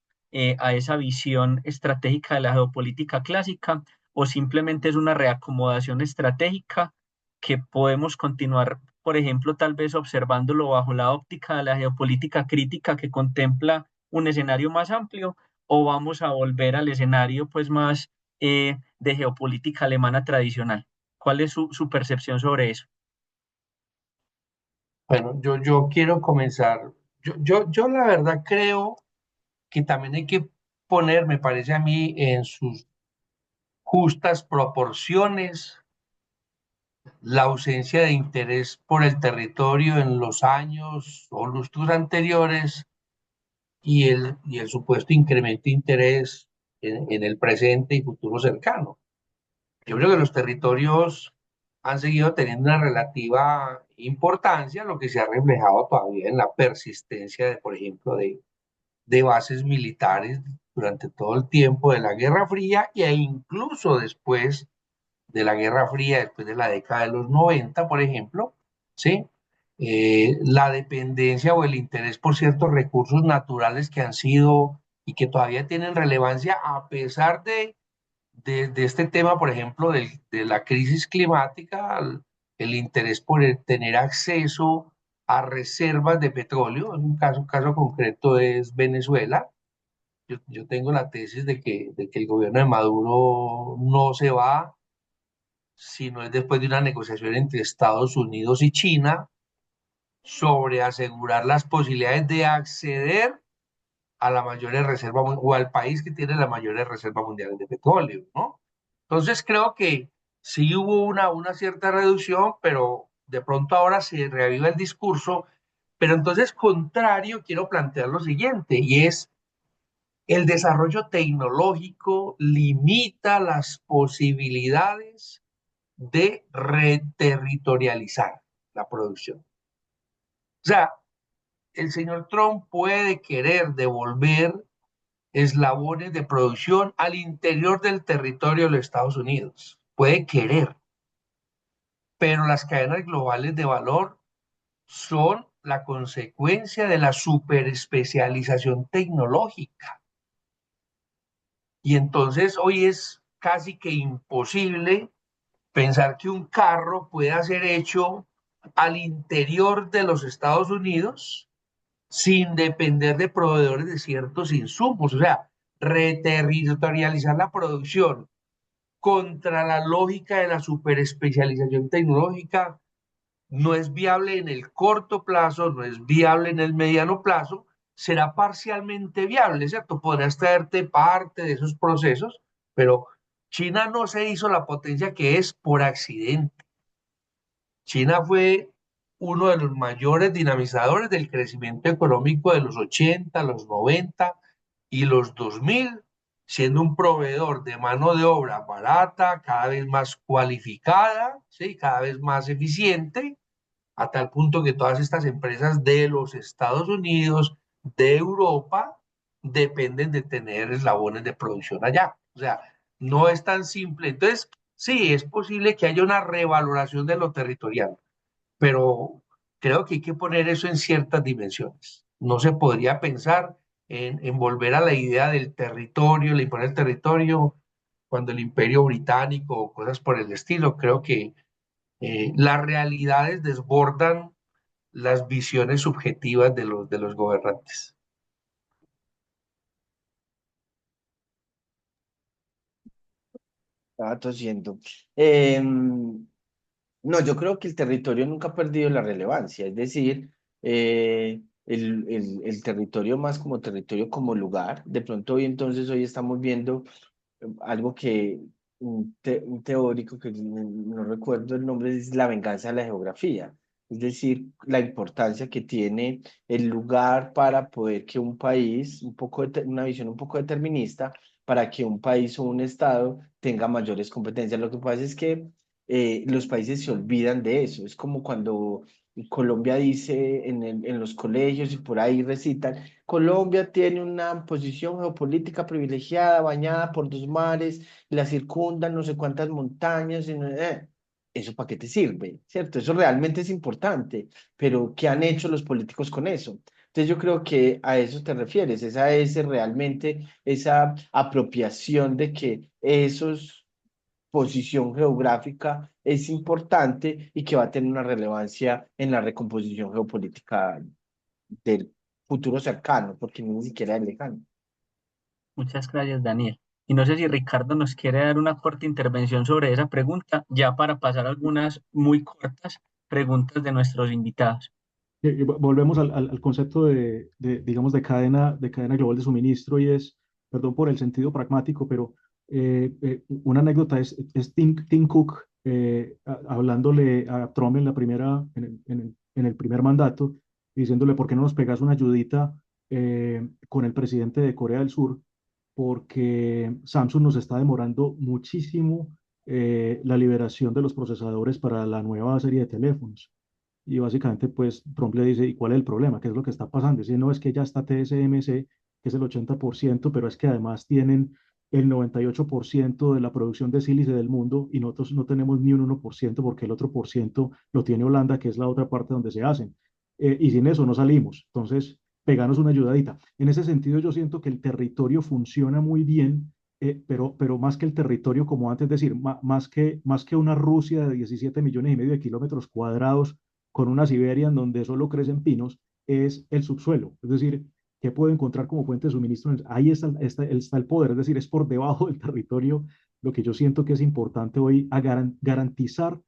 a esa visión estratégica de la geopolítica clásica, o simplemente es una reacomodación estratégica que podemos continuar, por ejemplo, tal vez observándolo bajo la óptica de la geopolítica crítica que contempla un escenario más amplio, o vamos a volver al escenario pues más de geopolítica alemana tradicional. ¿Cuál es su percepción sobre eso? Bueno, yo quiero comenzar. Yo la verdad creo que también hay que poner, me parece a mí, en sus justas proporciones la ausencia de interés por el territorio en los años o lustros anteriores y el supuesto incremento de interés en el presente y futuro cercano. Yo creo que los territorios han seguido teniendo una relativa importancia, lo que se ha reflejado todavía en la persistencia de, por ejemplo, de bases militares durante todo el tiempo de la Guerra Fría e incluso después de la Guerra Fría, después de la década de los 90, por ejemplo, ¿sí? La dependencia o el interés por ciertos recursos naturales que han sido y que todavía tienen relevancia a pesar de este tema, por ejemplo, de la crisis climática, el interés por tener acceso a reservas de petróleo. En un caso concreto es Venezuela. Yo tengo la tesis de que el gobierno de Maduro no se va, sino es después de una negociación entre Estados Unidos y China sobre asegurar las posibilidades de acceder a la mayores reserva o al país que tiene las mayores reservas mundiales de petróleo, ¿no? Entonces creo que sí hubo una cierta reducción, pero de pronto ahora se reaviva el discurso. Pero entonces, contrario, quiero plantear lo siguiente, y es el desarrollo tecnológico limita las posibilidades de reterritorializar la producción. O sea, el señor Trump puede querer devolver eslabones de producción al interior del territorio de los Estados Unidos. Puede querer, pero las cadenas globales de valor son la consecuencia de la superespecialización tecnológica. Y entonces hoy es casi que imposible pensar que un carro pueda ser hecho al interior de los Estados Unidos sin depender de proveedores de ciertos insumos. O sea, reterritorializar la producción contra la lógica de la superespecialización tecnológica no es viable en el corto plazo, no es viable en el mediano plazo, será parcialmente viable, ¿cierto? Podrás traerte parte de esos procesos, pero China no se hizo la potencia que es por accidente. China fue uno de los mayores dinamizadores del crecimiento económico de los 80, los 90 y los 2000, siendo un proveedor de mano de obra barata, cada vez más cualificada, ¿sí? Cada vez más eficiente, a tal punto que todas estas empresas de los Estados Unidos, de Europa, dependen de tener eslabones de producción allá. O sea, no es tan simple. Entonces, sí, es posible que haya una revaloración de lo territorial, pero creo que hay que poner eso en ciertas dimensiones. No se podría pensar en volver a la idea del territorio, le imponer el territorio cuando el Imperio Británico o cosas por el estilo. Creo que las realidades desbordan las visiones subjetivas de los gobernantes. Estaba tosiendo. No, yo creo que el territorio nunca ha perdido la relevancia, es decir, el territorio más como territorio como lugar. De pronto hoy entonces hoy estamos viendo algo que un teórico que no recuerdo el nombre es la venganza de la geografía, es decir, la importancia que tiene el lugar para poder que un país, una visión un poco determinista, para que un país o un estado tenga mayores competencias. Lo que pasa es que los países se olvidan de eso. Es como cuando Colombia dice en los colegios y por ahí recitan, Colombia tiene una posición geopolítica privilegiada, bañada por dos mares, la circundan no sé cuántas montañas. ¿Eso para qué te sirve? ¿Cierto? Eso realmente es importante, pero ¿qué han hecho los políticos con eso? Entonces yo creo que a eso te refieres, esa es realmente esa apropiación de que esos posición geográfica es importante y que va a tener una relevancia en la recomposición geopolítica del futuro cercano, porque ni siquiera es lejano. Muchas gracias, Daniel. Y no sé si Ricardo nos quiere dar una corta intervención sobre esa pregunta, ya para pasar a algunas muy cortas preguntas de nuestros invitados. Volvemos al concepto digamos, de cadena global de suministro y es, perdón por el sentido pragmático, pero una anécdota es Tim Cook hablándole a Trump en la primera, en el primer mandato, diciéndole, ¿por qué no nos pegas una ayudita con el presidente de Corea del Sur? Porque Samsung nos está demorando muchísimo la liberación de los procesadores para la nueva serie de teléfonos. Y básicamente, pues Trump le dice, ¿y cuál es el problema? ¿Qué es lo que está pasando? Dice, no, es que ya está TSMC, que es el 80%, pero es que además tienen el 98% de la producción de sílice del mundo y nosotros no tenemos ni un 1% porque el otro por ciento lo tiene Holanda, que es la otra parte donde se hacen. Y sin eso no salimos. Entonces, peganos una ayudadita. En ese sentido, yo siento que el territorio funciona muy bien, pero más que el territorio, como antes decir, más que una Rusia de 17 millones y medio de kilómetros cuadrados con una Siberia en donde solo crecen pinos, es el subsuelo. Es decir, ¿qué puedo encontrar como fuente de suministro? Ahí está el poder, es decir, es por debajo del territorio lo que yo siento que es importante hoy a garantizar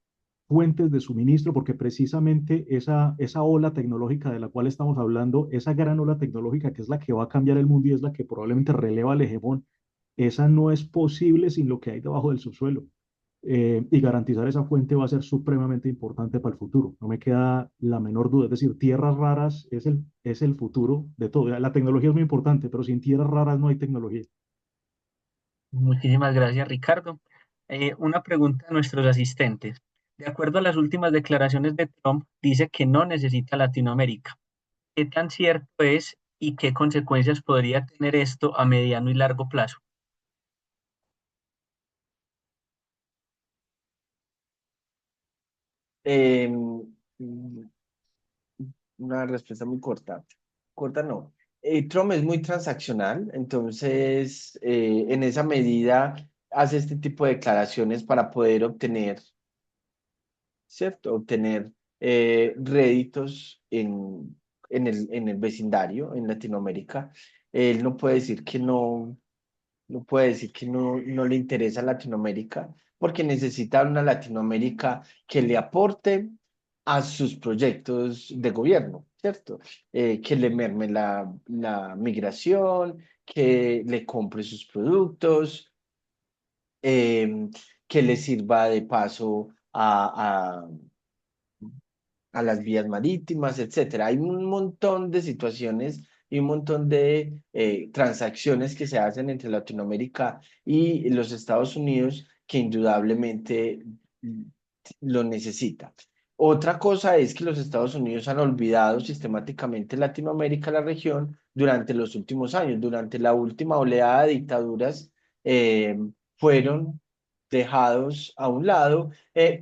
fuentes de suministro, porque precisamente esa ola tecnológica de la cual estamos hablando, esa gran ola tecnológica que es la que va a cambiar el mundo y es la que probablemente releva al hegemón, esa no es posible sin lo que hay debajo del subsuelo. Y garantizar esa fuente va a ser supremamente importante para el futuro. No me queda la menor duda. Es decir, tierras raras es el futuro de todo. La tecnología es muy importante, pero sin tierras raras no hay tecnología. Muchísimas gracias, Ricardo. Una pregunta a nuestros asistentes. De acuerdo a las últimas declaraciones de Trump, dice que no necesita Latinoamérica. ¿Qué tan cierto es y qué consecuencias podría tener esto a mediano y largo plazo? Eh, una respuesta muy corta. Corta no. Trump es muy transaccional, entonces en esa medida hace este tipo de declaraciones para poder obtener, ¿cierto? Obtener réditos en el vecindario, en Latinoamérica. Él no puede decir que no, no puede decir que no, no le interesa Latinoamérica, porque necesita una Latinoamérica que le aporte a sus proyectos de gobierno, ¿cierto? Que le merme la migración, que le compre sus productos, eh, que le sirva de paso a las vías marítimas, etcétera. Hay un montón de situaciones y un montón de transacciones que se hacen entre Latinoamérica y los Estados Unidos que indudablemente lo necesita. Otra cosa es que los Estados Unidos han olvidado sistemáticamente Latinoamérica, la región, durante los últimos años. Durante la última oleada de dictaduras, eh, fueron dejados a un lado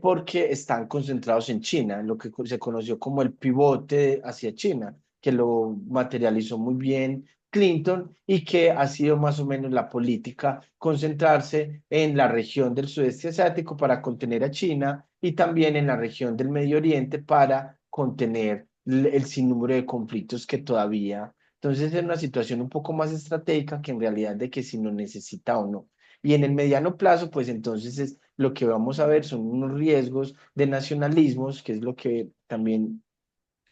porque están concentrados en China, en lo que se conoció como el pivote hacia China, que lo materializó muy bien Clinton y que ha sido más o menos la política concentrarse en la región del sudeste asiático para contener a China y también en la región del Medio Oriente para contener el sinnúmero de conflictos que todavía. Entonces es una situación un poco más estratégica que en realidad de que si lo necesita o no. Y en el mediano plazo, pues entonces es lo que vamos a ver son unos riesgos de nacionalismos, que es lo que también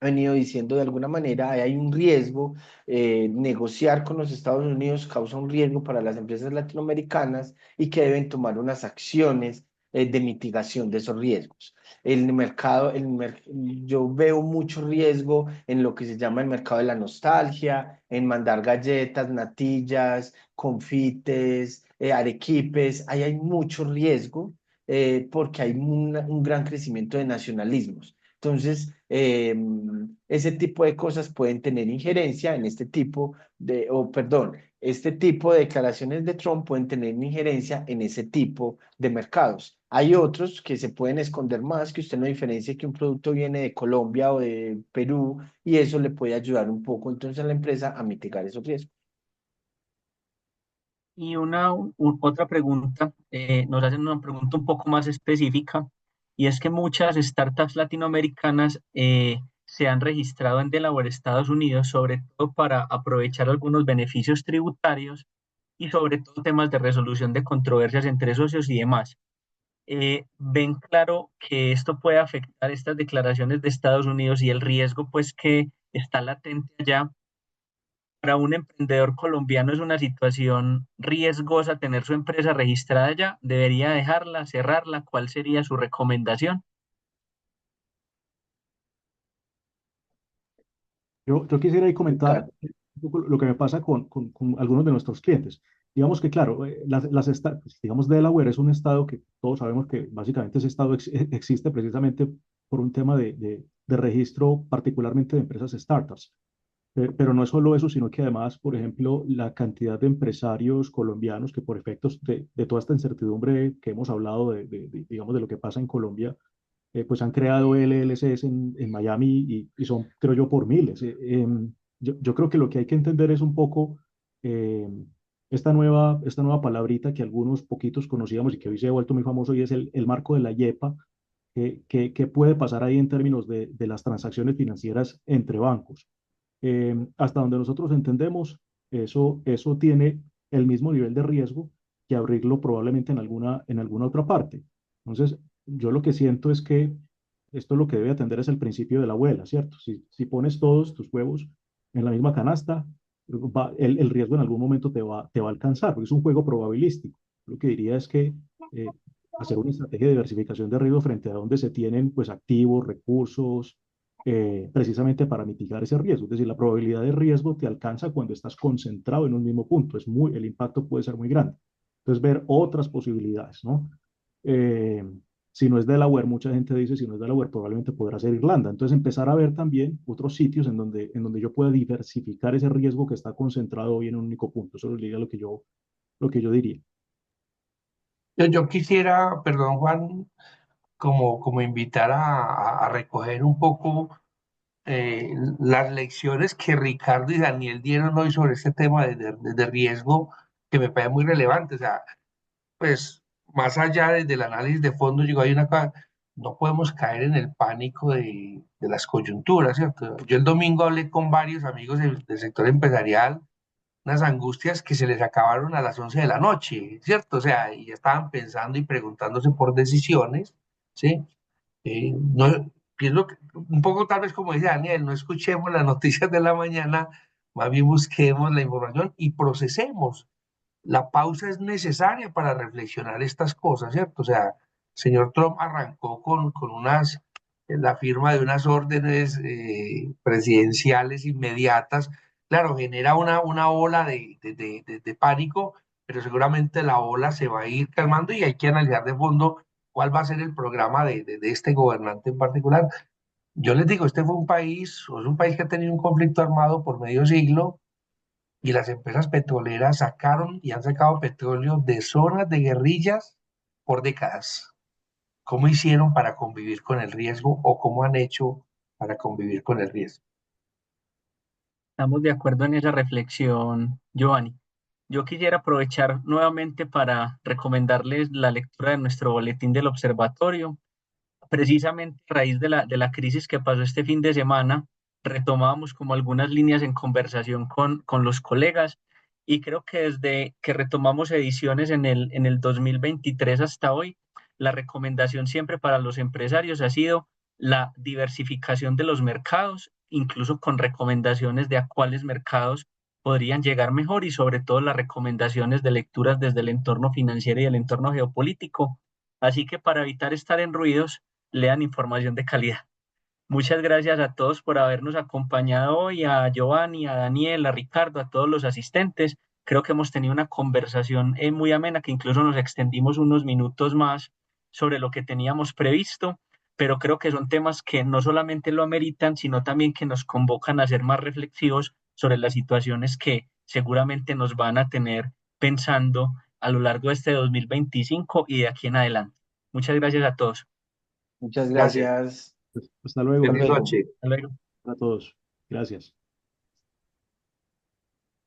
ha venido diciendo de alguna manera, hay un riesgo, negociar con los Estados Unidos causa un riesgo para las empresas latinoamericanas y que deben tomar unas acciones de mitigación de esos riesgos. El mercado, yo veo mucho riesgo en lo que se llama el mercado de la nostalgia, en mandar galletas, natillas, confites, arequipes. Ahí hay mucho riesgo porque hay un gran crecimiento de nacionalismos. Entonces, ese tipo de cosas pueden tener injerencia en este tipo perdón, este tipo de declaraciones de Trump pueden tener injerencia en ese tipo de mercados. Hay otros que se pueden esconder más, que usted no diferencia que un producto viene de Colombia o de Perú y eso le puede ayudar un poco entonces a la empresa a mitigar esos riesgos. Y otra pregunta, nos hacen una pregunta un poco más específica, y es que muchas startups latinoamericanas se han registrado en Delaware, Estados Unidos, sobre todo para aprovechar algunos beneficios tributarios y sobre todo temas de resolución de controversias entre socios y demás. ¿Ven claro que esto puede afectar estas declaraciones de Estados Unidos y el riesgo pues que está latente allá? Para un emprendedor colombiano es una situación riesgosa tener su empresa registrada allá. ¿Debería dejarla, cerrarla? ¿Cuál sería su recomendación? Yo quisiera ahí comentar Ricardo. un poco lo que me pasa con algunos de nuestros clientes. Digamos que, claro, pues, digamos, Delaware es un estado que todos sabemos que básicamente ese estado existe precisamente por un tema de registro, particularmente de empresas startups. Pero no es solo eso, sino que además, por ejemplo, la cantidad de empresarios colombianos que por efectos de toda esta incertidumbre que hemos hablado digamos, de lo que pasa en Colombia, pues han creado LLCs en Miami y son, creo yo, por miles. Yo creo que lo que hay que entender es un poco eh, esta nueva palabrita que algunos poquitos conocíamos y que hoy se ha vuelto muy famoso y es el marco de la YEPA, que puede pasar ahí en términos de las transacciones financieras entre bancos. Hasta donde nosotros entendemos, eso tiene el mismo nivel de riesgo que abrirlo probablemente en alguna otra parte. Entonces, yo lo que siento es que esto lo que debe atender es el principio de la abuela, ¿cierto? Si pones todos tus huevos en la misma canasta, el riesgo en algún momento te va a alcanzar, porque es un juego probabilístico. Lo que diría es que eh, hacer una estrategia de diversificación de riesgo frente a donde se tienen pues activos, recursos, precisamente para mitigar ese riesgo. Es decir, la probabilidad de riesgo te alcanza cuando estás concentrado en un mismo punto. El impacto puede ser muy grande. Entonces, ver otras posibilidades, ¿no? Eh, si no es Delaware, mucha gente dice, si no es Delaware, probablemente podrá ser Irlanda. Entonces, empezar a ver también otros sitios en donde yo pueda diversificar ese riesgo que está concentrado hoy en un único punto. Eso sería lo que yo diría. Yo quisiera, perdón, Juan, como invitar a recoger un poco las lecciones que Ricardo y Daniel dieron hoy sobre este tema de riesgo, que me parece muy relevante. O sea, pues más allá del análisis de fondo, digo, hay una cosa, no podemos caer en el pánico de las coyunturas, ¿cierto? Yo el domingo hablé con varios amigos del sector empresarial, unas angustias que se les acabaron a las 11 de la noche, ¿cierto? O sea, y ya estaban pensando y preguntándose por decisiones, ¿sí? No, pienso que un poco tal vez como dice Daniel, no escuchemos las noticias de la mañana, más bien busquemos la información y procesemos. La pausa es necesaria para reflexionar estas cosas, ¿cierto? O sea, señor Trump arrancó con la firma de unas órdenes presidenciales inmediatas. Claro, genera una ola de pánico, pero seguramente la ola se va a ir calmando y hay que analizar de fondo cuál va a ser el programa de este gobernante en particular. Yo les digo, este fue un país, o es un país que ha tenido un conflicto armado por medio siglo y las empresas petroleras sacaron y han sacado petróleo de zonas de guerrillas por décadas. ¿Cómo hicieron para convivir con el riesgo o cómo han hecho para convivir con el riesgo? Estamos de acuerdo en esa reflexión, Giovanni. Yo quisiera aprovechar nuevamente para recomendarles la lectura de nuestro boletín del observatorio. Precisamente a raíz de la crisis que pasó este fin de semana, retomamos como algunas líneas en conversación con los colegas y creo que desde que retomamos ediciones en el 2023 hasta hoy, la recomendación siempre para los empresarios ha sido la diversificación de los mercados, incluso con recomendaciones de a cuáles mercados podrían llegar mejor y sobre todo las recomendaciones de lecturas desde el entorno financiero y el entorno geopolítico Así que para evitar estar en ruidos, lean información de calidad. Muchas gracias a todos por habernos acompañado hoy, a Giovanni, a Daniel, a Ricardo, a todos los asistentes. Creo que hemos tenido una conversación muy amena, que incluso nos extendimos unos minutos más sobre lo que teníamos previsto, pero creo que son temas que no solamente lo ameritan, sino también que nos convocan a ser más reflexivos sobre las situaciones que seguramente nos van a tener pensando a lo largo de este 2025 y de aquí en adelante. Muchas gracias a todos. Muchas Gracias. gracias. Hasta luego. Hasta Feliz luego. noche. Hasta luego. A todos. Gracias.